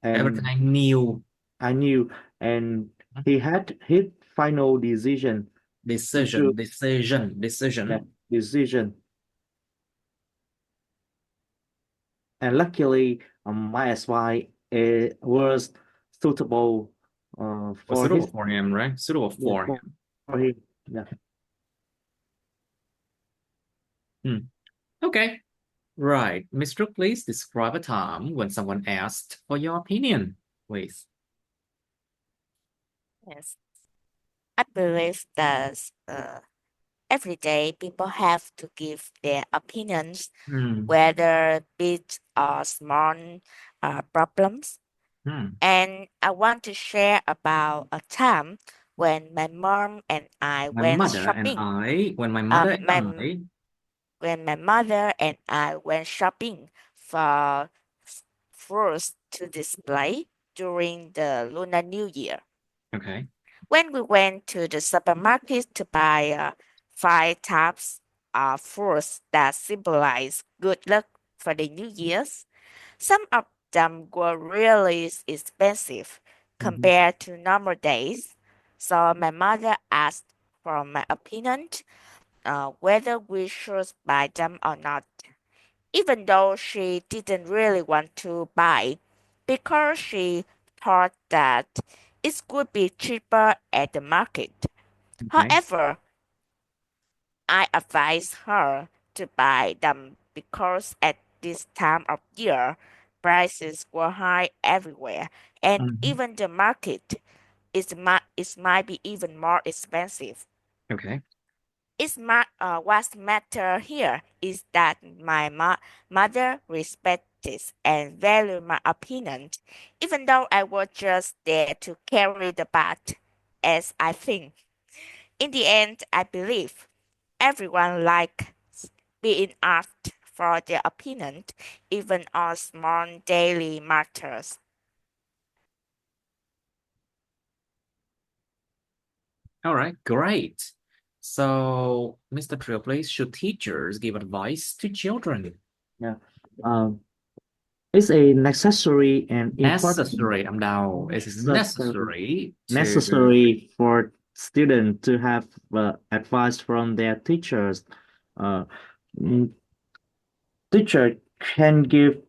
Everything and I knew. I knew, and he had his final decision to Decision. that decision. And luckily, my advice was suitable Was for suitable his for him, right? Suitable yeah, for him. for him. Yeah, Hmm. Okay. Right. Mr. Please describe a time when someone asked for your opinion, please. Yes, I believe that every day people have to give their opinions, Hmm. whether big or small problems. Hmm. And I want to share about a time when my mom and I went shopping. When my mother Um, and my I, when my mother and I went shopping for fruits to display during the Lunar New Year. okay, When we went to the supermarket to buy five types of fruits that symbolize good luck for the New Year's, some of them were really expensive mhm, compared to normal days. So my mother asked for my opinion whether we should buy them or not, even though she didn't really want to buy because she thought that it would be cheaper at the market. okay, However, I advised her to buy them because at this time of year, prices were high everywhere, and mhm, even the market it might be even more expensive. okay, What matter here is that my mother respects and value my opinion, even though I was just there to carry the bat, as I think. In the end, I believe everyone likes being asked for their opinion, even on small daily matters. all right, great. So, Mr. Trill, please, should teachers give advice to children? yeah. Um, it's a necessary and important Necessary, I'm now, it is necessary necessary to, necessary for students to have advice from their teachers. Uh, mm, Teacher can give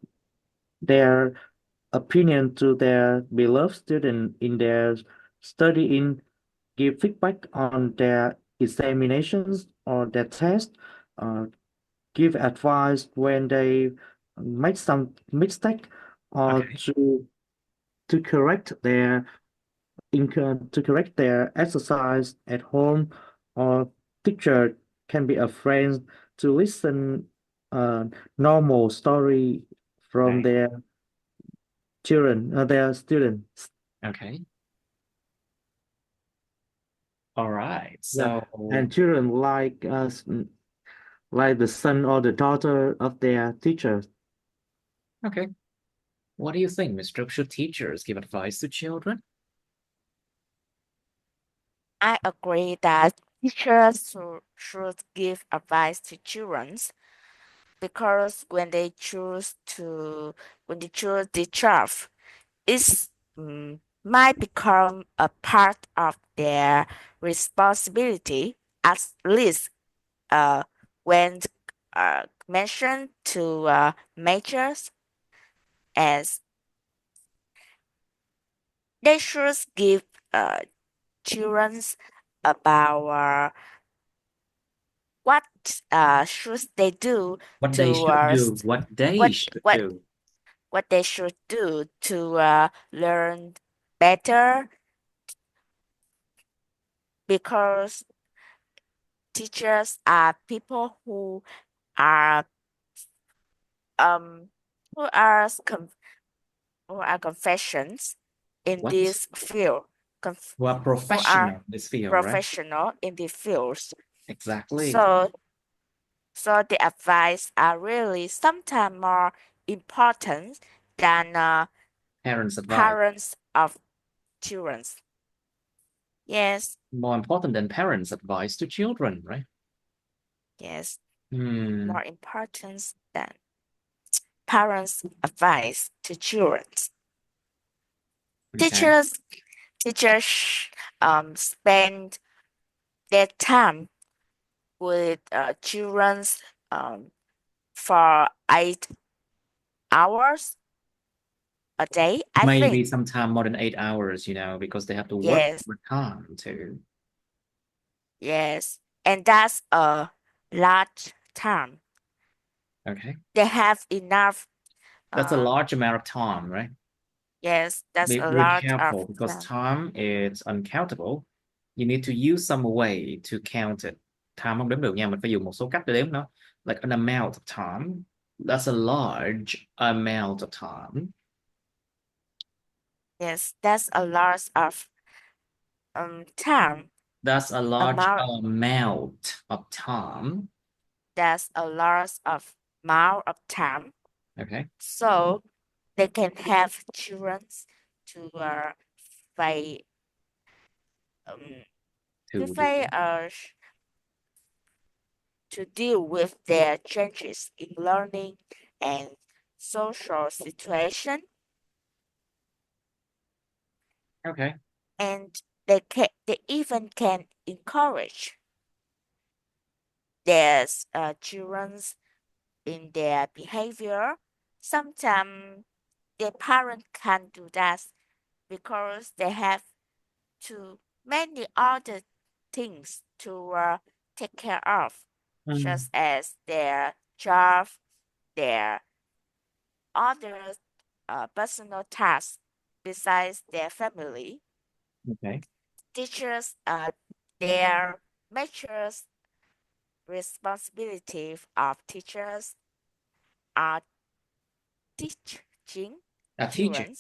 their opinion to their beloved student in their studying, give feedback on their examinations or their test, uh, give advice when they make some mistake, or okay, to correct their to correct their exercise at home, or teacher can be a friend to listen normal story from okay, their children, their students. okay. All right. Yeah, So, and children like us, like the son or the daughter of their teachers. okay. What do you think, Mr. Should teachers give advice to children? I agree that teachers should give advice to children because when they choose the job, it might become a part of their responsibility, at least when mentioned to majors, as they should give uh, children about what should they do What they should towards do, what they what should what do. what they should do to learn better, because teachers are people who are um who are com- who are confessions in What? this field, conf- Who are who are professional in this field, right? professional in the fields. Exactly. So, so the advice are really sometimes more important than Parents' advice. parents of children. Yes, More important than parents' advice to children, right? yes, Hmm. more important than parents' advice to children. Okay. Teachers, teachers spend their time with children um, for 8 hours a day, I Maybe think. sometime more than 8 hours, because they have to work Yes, overtime too. yes, and that's a large time. Okay. They have enough. That's a Uh, large amount of time, right? yes, that's Be a very lot of careful because time. time is uncountable. You need to use some way to count it. Time không đếm được nha, mình phải dùng một số cách để đếm nó. Like an amount of time. That's a large amount of time. Yes, that's a lot of time. That's a large Amount. amount of time. That's a lot of amount of time. Okay. So they can have children to fight um, to To do. fight to deal with their changes in learning and social situation, Okay. and they even can encourage their children in their behavior. Sometimes their parents can't do that because they have too many other things to take care of, such Mm, as their job, their other personal tasks besides their family. okay. Teachers, their major responsibility of teachers are teaching Teaching. children,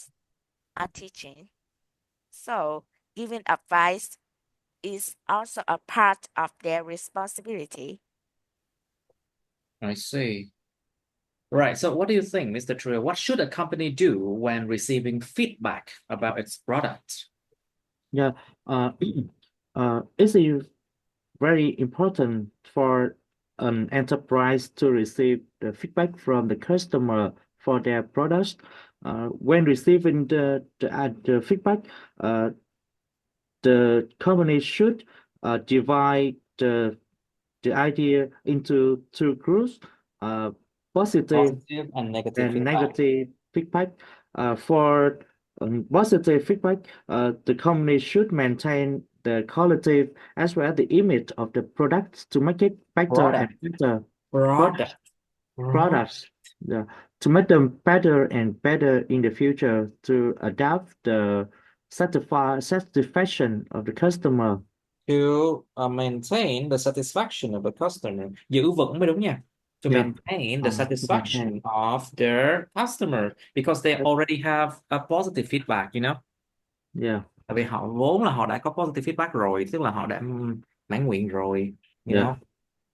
are teaching. So giving advice is also a part of their responsibility. I see. Right. So what do you think, Mr. Trio? What should a company do when receiving feedback about its product? Yeah, it's very important for an enterprise to receive the feedback from the customer for their products. When receiving the feedback, uh, the company should divide the idea into two groups, uh, positive Positive and negative and feedback. negative feedback. For positive feedback, the company should maintain the quality as well as the image of the products to make it better and Product. better. Product. Products, products, yeah, to make them better and better in the future to adapt the satisfaction of the customer. To maintain the satisfaction of the customer. Giữ vững mới đúng nha. To Yeah, maintain the to satisfaction maintain. of their customer because they Yep. already have a positive feedback. Yeah, Tại vì họ vốn là họ đã có positive feedback rồi, tức là họ đã mãn nguyện rồi, yeah.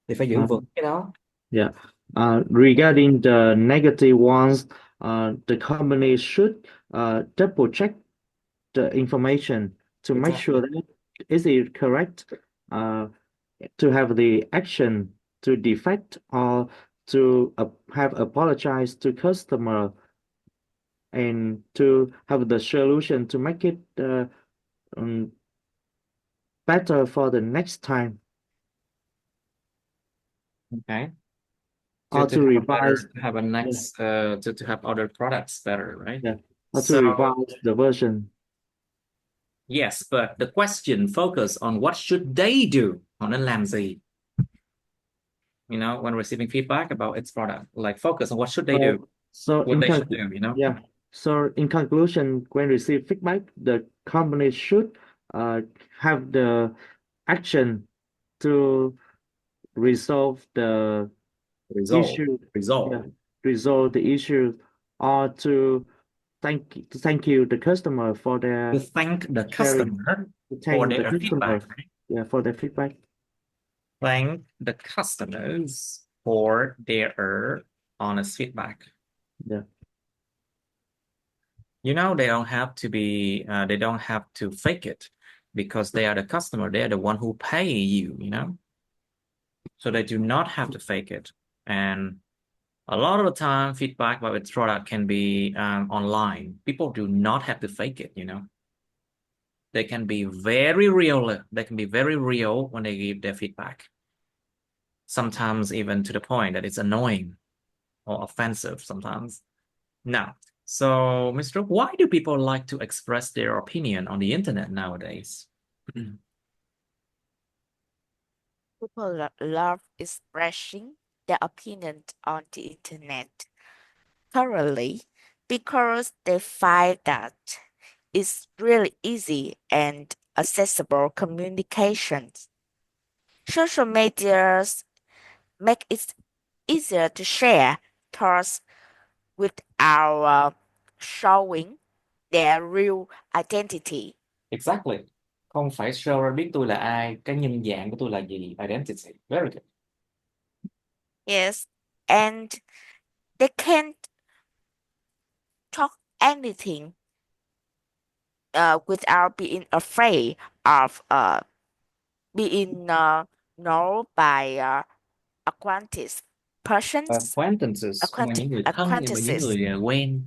thì phải giữ Uh, vững cái đó. Yeah. Regarding the negative ones, the company should double check the information to make sure Exactly. that is it correct, uh, to have the action to defect or to have apologize to customer and to have the solution to make it um, better for the next time Okay. To, or to to have a better, revise. to have a Yeah, next, to have other products better, right? yeah, or to So revise the version. yes, but the question focus on what should they do? Họ nên làm gì? When receiving feedback about its product, like focus on what should they do, So what in they should conclusion, do. yeah. So in conclusion, when receive feedback, the company should uh, have the action to resolve the Resolve, issue. Yeah, resolve. resolve the issue or to thank you the customer for To their thank the sharing, customer to for thank the their customer, feedback, right? yeah, for their feedback. Thank the customers for their honest feedback. Yeah. You know, they don't have to they don't have to fake it because they are the customer. They are the one who pay you, you know? So they do not have to fake it. And a lot of the time, feedback about its product can be online. People do not have to fake it, you know? They can be very real. They can be very real when they give their feedback. Sometimes even to the point that it's annoying or offensive sometimes. Now, so Mr. Why do people like to express their opinion on the internet nowadays? People love expressing their opinion on the internet thoroughly because they find that it's really easy and accessible communications. Social medias make it easier to share thoughts without showing their real identity. Exactly. Không phải show ra biết tôi là ai, cái nhân dạng của tôi là gì, identity. Very good. Yes, and they can't talk anything without being afraid of being known by acquaintance persons Acquaintances, không phải những người thân nhưng mà những acquaintances. người quen.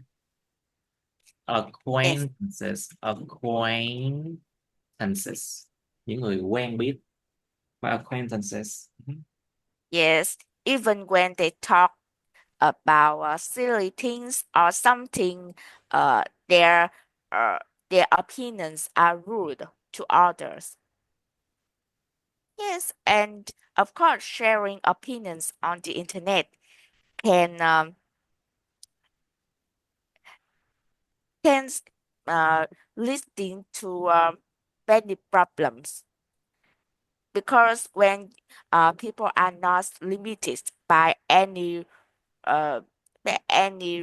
Yes, Acquaintances, những người quen biết. By acquaintances. yes. Even when they talk about silly things or something, uh, their uh, their opinions are rude to others. Yes, and of course, sharing opinions on the internet can can leading to many problems because when people are not limited uh, by any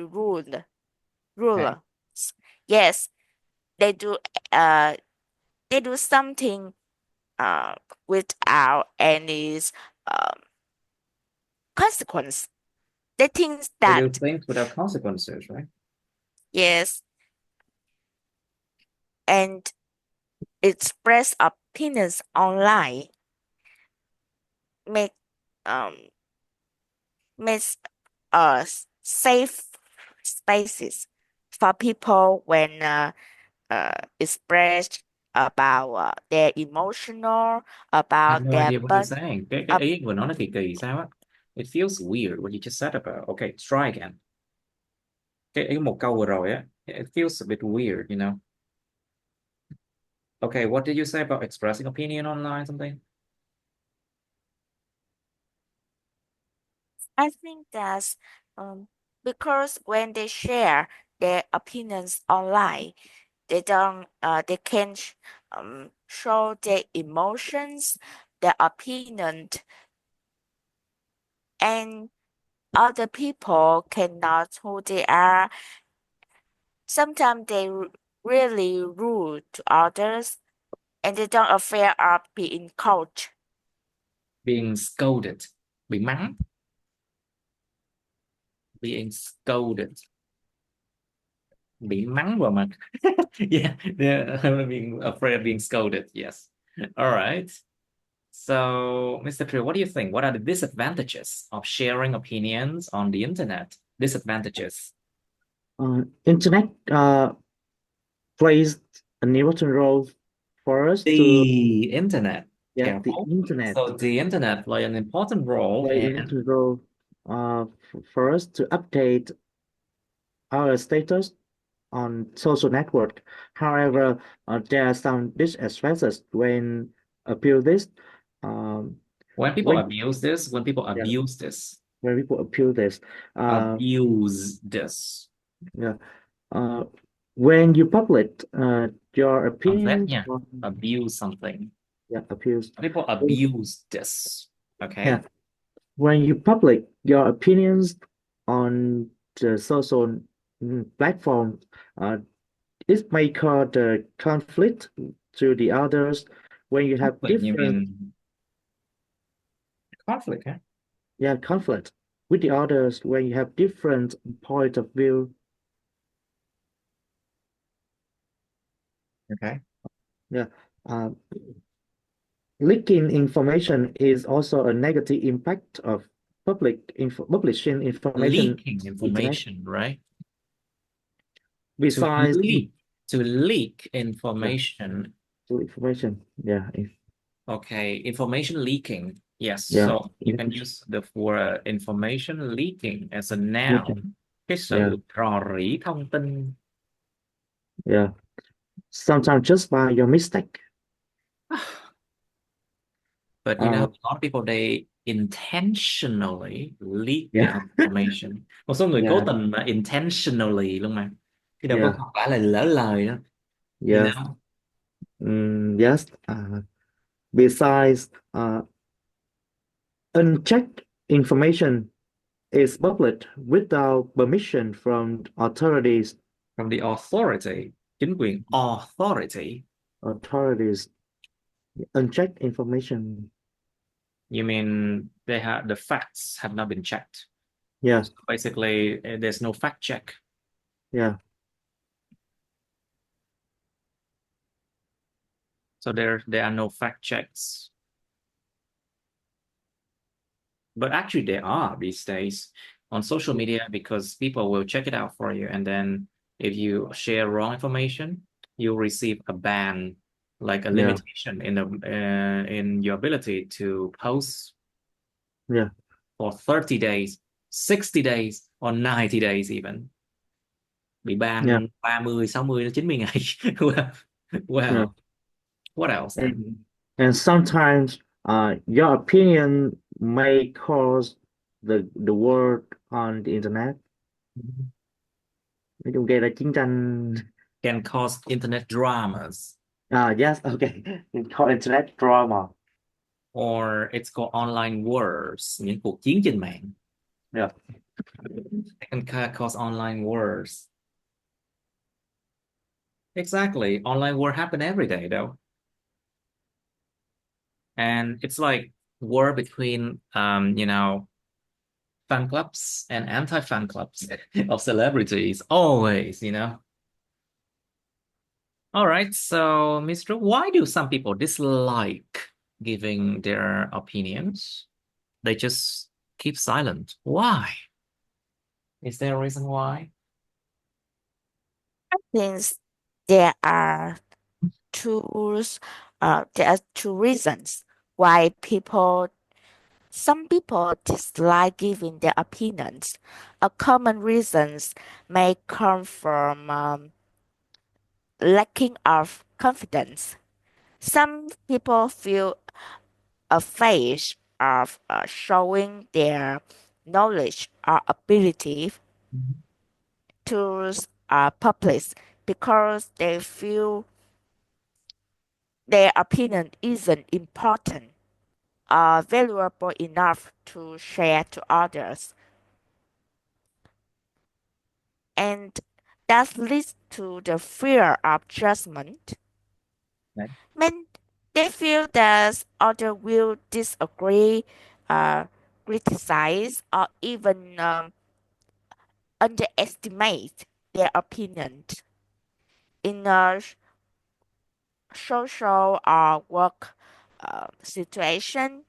Okay. rules, yes, they do uh, they do something uh, without any um, consequence. They think They do that things without consequences, right? yes, and express opinions online make um makes safe spaces for people when express about their emotional I have about no their idea what you're but saying. Cái uh, ý vừa nói nó kỳ kỳ sao á? It feels weird what you just said about. Okay, try again. Cái ý một câu vừa rồi á, it feels a bit weird, you know. Okay, what did you say about expressing opinion online something? I think that's because when they share their opinions online, they can show their emotions, their opinion, and other people cannot who they are. Sometimes they really rude to others, and they don't afraid of being coached. Being scolded. Bị mắng. Being scolded. Bị mắng vào mặt. Yeah, being afraid of being scolded. Yes. All right. So, Mr. Trill, what do you think? What are the disadvantages of sharing opinions on the internet? Disadvantages. Internet plays an important role for us to, The internet. yeah, the Careful. internet So the internet play an important role play an in important role for us to update our status on social network. However, there are some disadvantages when appeal this. Um, when people when abuse this, when people yeah, abuse this, when people appeal this, abuse this. yeah, when you publish your Bằng Z opinions nha. on, Abuse something. yeah, appeals. People abuse this. Yeah, Okay. when you publish your opinions on the social platform. Uh, it may cause the conflict to the others when you have Conflict, you different, mean conflict, huh? yeah, conflict with the others when you have different point of view. Okay. Yeah. Uh, Leaking information is also a negative impact of publishing information Leaking internet. information, right? To Besides, leak, to leak yeah, information. information, yeah, Okay, information leaking. Yes, yeah, so you can use the word information leaking as a leaking, noun. Cái yeah, sự rò rỉ thông tin. yeah. Sometimes just by your mistake. But you know, Uh, a lot of people they intentionally leak the yeah, information. Một số người cố yeah, tình mà intentionally luôn mà. Chứ đâu có yeah, không phải là lỡ lời đó. You yeah. know? Yes. Besides, unchecked information is published without permission from authorities. From the authority. Chính quyền authority. Authorities unchecked information. You mean they have the facts have not been checked. Yeah, So basically, there's no fact check. yeah, So there are no fact checks. But actually there are these days on social media because people will check it out for you. And then if you share wrong information, you'll receive a ban, like a yeah, limitation in your ability to post yeah, for 30 days, 60 days, or 90 days even. Bị yeah, ban 30, 60 đến 90 ngày. Well, yeah. well, what else then? And sometimes your opinion may cause the world on the internet. Nói chung gây ra chiến tranh. Can cause internet dramas, Yes, okay. It's called internet drama. or it's called online wars, những cuộc chiến trên mạng. Yeah, It can cause online wars. Exactly. Online war happen every day though. And it's like war between fan clubs and anti-fan clubs of celebrities always. All right, so Mr. Why do some people dislike giving their opinions? They just keep silent. Why? Is there a reason why? Since there are two, there are two reasons why some people dislike giving their opinions. A common reasons may come from lacking of confidence. Some people feel afraid of showing their knowledge or ability Mhm. to public because they feel their opinion isn't important or valuable enough to share to others. And that leads to the fear of judgment. Right. When they feel that others will disagree, uh, criticize, or even underestimate their opinion. In a social or work situation,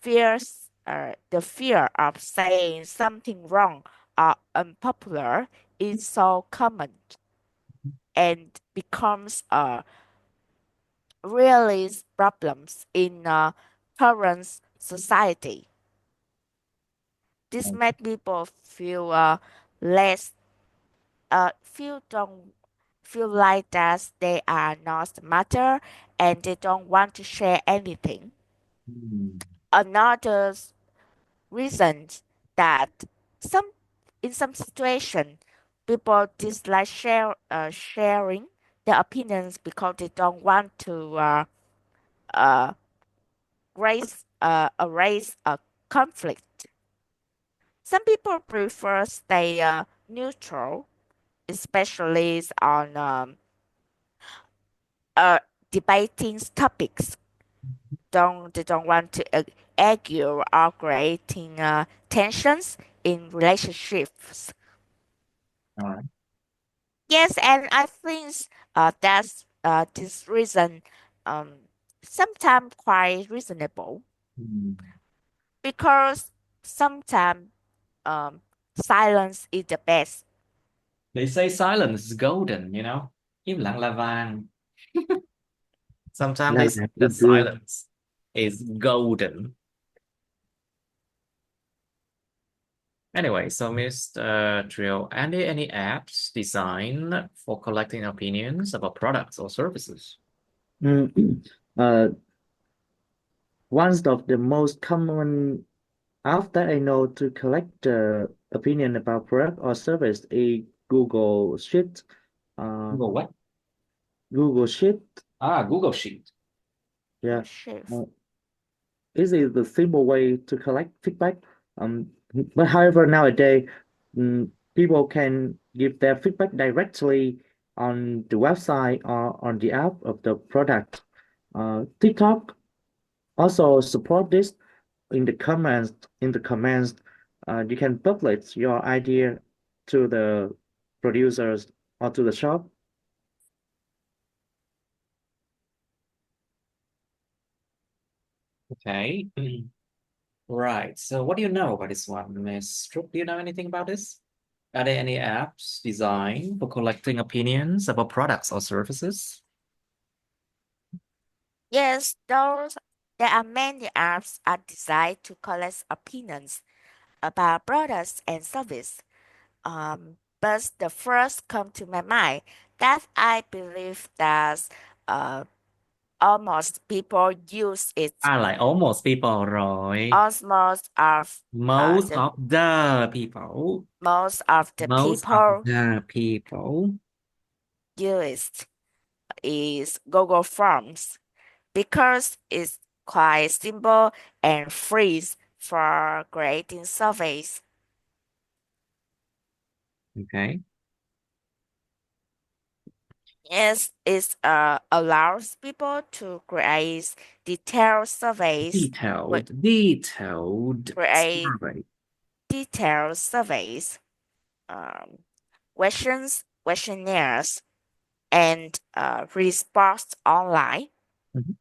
the fear of saying something wrong or unpopular is so common and becomes a real problems in current society. This makes people feel less feel don't feel like that they are not matter and they don't want to share anything. Hmm. Another reason that some in some situation people dislike sharing their opinions because they don't want to uh, erase a conflict. Some people prefer stay neutral, especially on uh, debating topics. They don't want to argue or creating tensions in relationships. All right. Yes, and I think that's this reason um sometimes quite reasonable Hmm. because sometimes um silence is the best. They say silence is golden, Im lặng là vàng. Sometimes Đà they say Lạt that is good. silence is golden. Anyway, so Mr. Trill, any apps designed for collecting opinions about products or services? Mm, uh, one of the most common apps that I know to collect opinion about product or service is Google Sheet. Uh, Google what? Google Sheet. Google Sheet. Yeah. Shift. Uh, this is the simple way to collect feedback. But however, nowadays, people can give their feedback directly on the website or on the app of the product. TikTok also support this in the comments. In the comments, you can publish your idea to the producers or to the shop. Okay. Right. So what do you know about this one, Miss Trúc? Do you know anything about this? Are there any apps designed for collecting opinions about products or services? Yes, there are many apps are designed to collect opinions about products and service. But the first come to my mind that I believe that uh, almost people use it. Lại almost people rồi. Almost of Most the of the people. most of the Most of people the people. use is Google Forms because it's quite simple and free for creating surveys. Okay. Yes, it allows people to create detailed surveys, with Detailed create survey. detailed surveys, um, questionnaires, and response online. Mhm.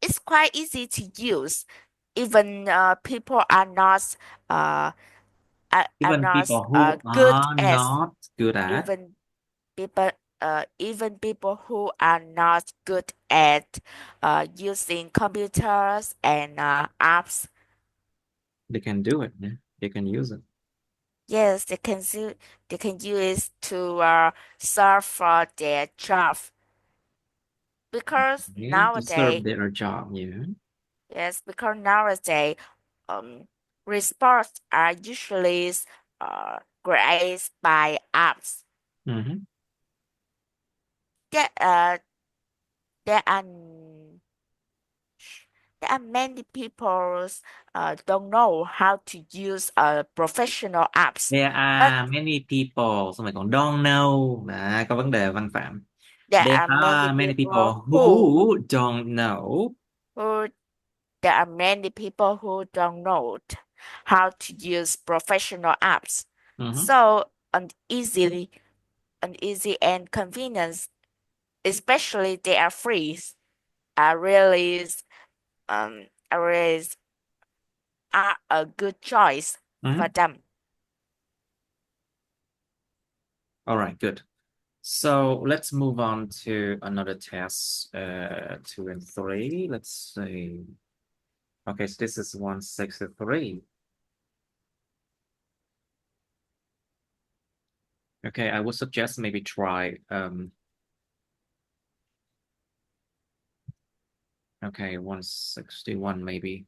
It's quite easy to use. Even people uh, are Even not people who good are at not good at, even people even people who are not good at using computers and apps. they can do it. Yeah? They can use it. Yes, they can use it to serve for their job because Okay. To serve nowadays their job. Yeah. yes because nowadays um reports are usually created by apps. Hmm. There there are there are many people don't know how to use professional apps, There but are many people. Xong rồi còn don't know. Đó, có vấn đề văn phạm. there There are many are many people people who don't know. who there are many people who don't know how to use professional apps. Mhm. So uneasy and convenience, especially they are free, are really are really are a good choice for Mhm. them. All right, good. So let's move on to another test, 2 and 3. Let's see. Okay, so this is 163. Okay, I would suggest maybe try okay, 161 maybe.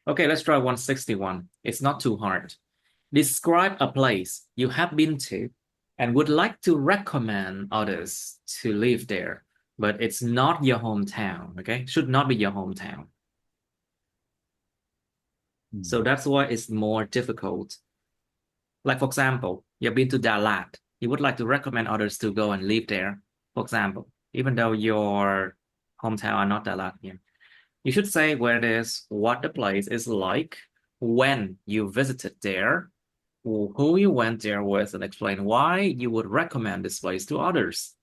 Okay, let's try 161. It's not too hard. Describe a place you have been to and would like to recommend others to live there, but it's not your hometown, okay? Should not be your hometown. So that's why it's more difficult. Like, for example, you've been to Dalat. You would like to recommend others to go and live there, for example, even though your hometown are not Dalat. Yeah. You should say where it is, what the place is like, when you visited there, who you went there with, and explain why you would recommend this place to others.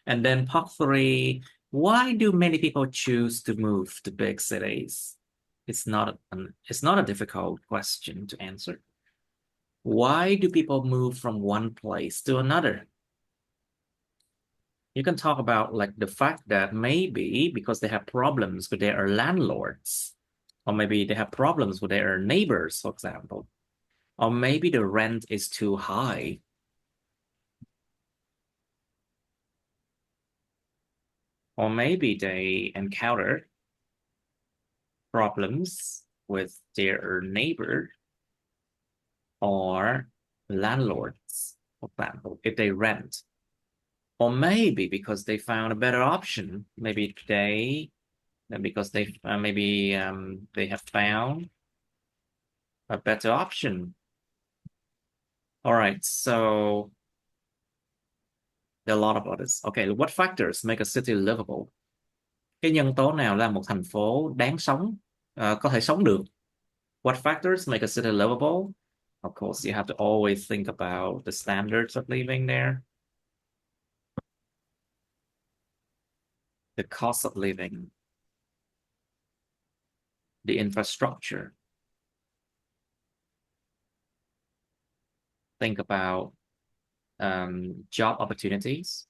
And then part three, why do many people choose to move to big cities? It's not a difficult question to answer. Why do people move from one place to another? You can talk about like the fact that maybe because they have problems with their landlords, or maybe they have problems with their neighbors, for example, or maybe the rent is too high. Or maybe they encounter problems with their neighbor or landlords, for example, if they rent. Or maybe because they found a better option. Maybe because they have found a better option. All right, so there are a lot of others. Okay, what factors make a city livable? Cái nhân tố nào làm một thành phố đáng sống, có thể sống được? What factors make a city livable? Of course, you have to always think about the standards of living there, the cost of living, the infrastructure. Think about job opportunities.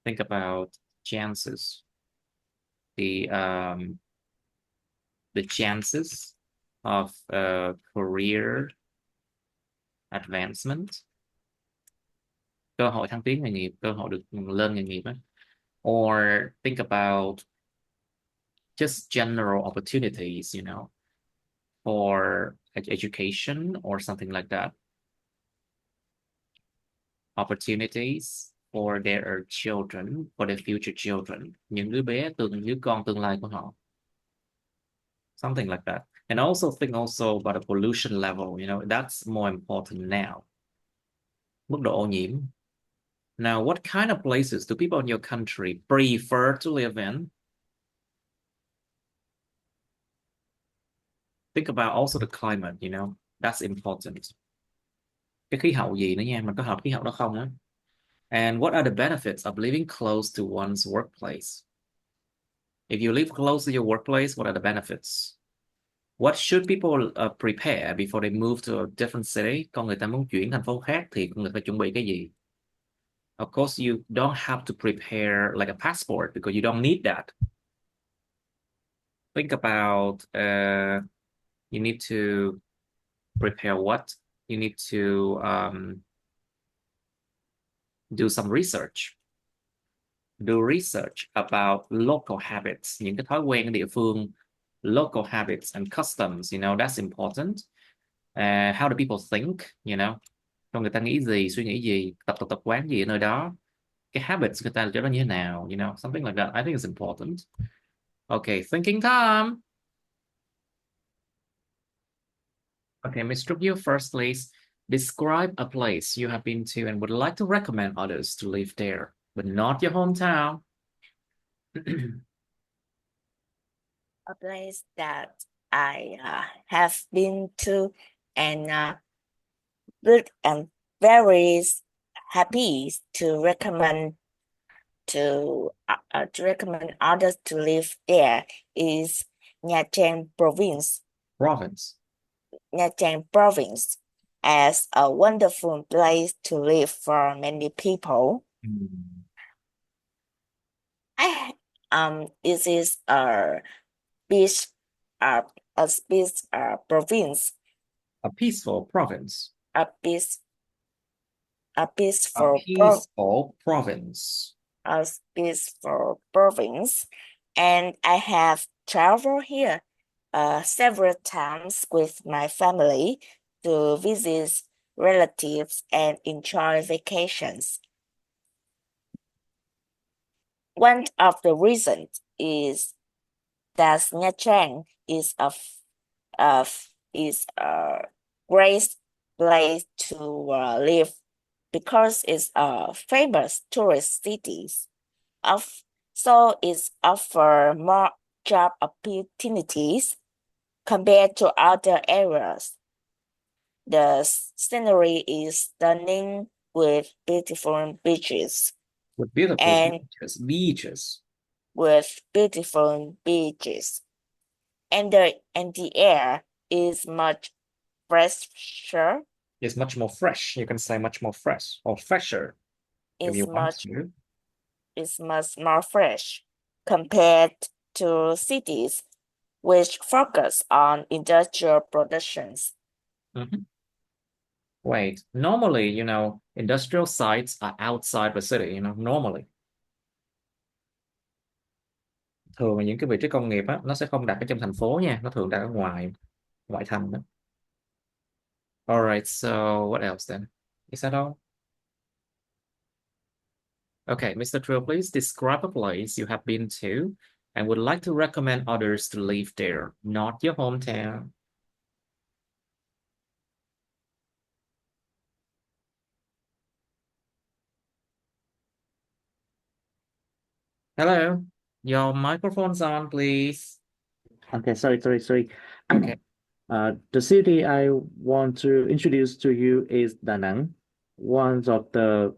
Think about chances, the chances of career advancement, cơ hội thăng tiến nghề nghiệp, cơ hội được lên nghề nghiệp ấy. Or think about just general opportunities, for education or something like that. Opportunities for their children, for their future children, những đứa con tương lai của họ. Something like that. And also think about the pollution level, that's more important now. Mức độ ô nhiễm. Now, what kind of places do people in your country prefer to live in? Think about also the climate, that's important. Cái khí hậu gì nữa nha, mình có hợp khí hậu đó không á? And what are the benefits of living close to one's workplace? If you live close to your workplace, what are the benefits? What should people prepare before they move to a different city? Con người ta muốn chuyển thành phố khác thì con người ta chuẩn bị cái gì? Of course, you don't have to prepare like a passport because you don't need that. Think about you need to prepare what? You need to do some research. Do research about local habits, những cái thói quen ở địa phương, local habits and customs, that's important. How do people think, Con người ta nghĩ gì, suy nghĩ gì, tập quán gì ở nơi đó, cái habits người ta cho nó như thế nào, something like that. I think it's important. Okay, thinking time. Okay, Mr. You first, please. Describe a place you have been to and would like to recommend others to live there, but not your hometown. A place that I have been to and very happy to recommend others to live there is Nha Trang province. Nha Trang province as a wonderful place to live for many people. This is a beach, province. A peaceful province. A peaceful province. A peaceful province, and I have traveled here several times with my family to visit relatives and enjoy vacations. One of the reasons is that Nha Trang is a great place to live because it's a famous tourist city. Of so it offers more job opportunities compared to other areas. The scenery is stunning with beautiful beaches With beautiful and beaches. with beautiful beaches. And the air is much fresher, It's much more fresh. You can say much more fresh or fresher if is you want much to. is much more fresh compared to cities which focus on industrial productions. Mhm. Wait, normally, industrial sites are outside the city, normally. Thường là những cái vị trí công nghiệp á, nó sẽ không đặt ở trong thành phố nha, nó thường đặt ở ngoài, ngoại thành đó. All right, so what else then? Is that all? Okay, Mr. Trill, please describe a place you have been to and would like to recommend others to live there, not your hometown. Hello, your microphone's on, please. Okay, sorry. Okay. The city I want to introduce to you is Da Nang, one of the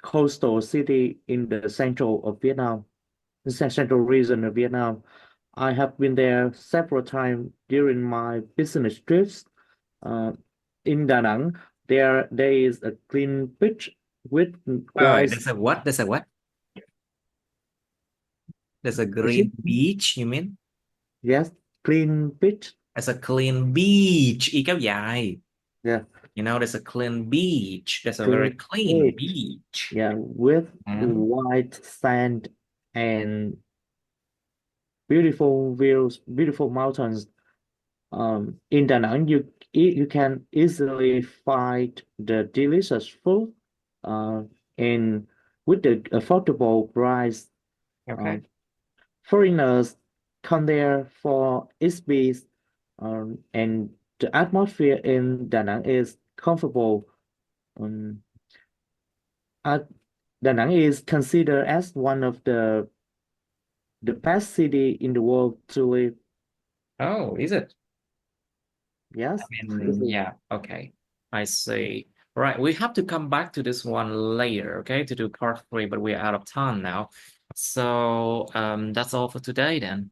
coastal city in the central of Vietnam, the central region of Vietnam. I have been there several times during my business trips. Uh, in Da Nang, there is a clean beach with Wait, rice. there's a what? There's a what? There's a green Excuse beach, you mean? Yes, clean beach. There's a clean beach. Y kéo dài. Yeah, There's a clean beach. There's a very clean clean beach. beach. Yeah, with Mm. white sand and beautiful views, beautiful mountains. In Da Nang, you can easily find the delicious food, uh, and with the affordable price. Okay. Um, Foreigners come there for exhibits, and the atmosphere in Da Nang is comfortable. Um, uh, Da Nang is considered as one of the best city in the world to live. Oh, is it? Yes, is it? Yeah, okay. I see. Right, we have to come back to this one later, okay, to do part 3, but we're out of time now. So that's all for today then.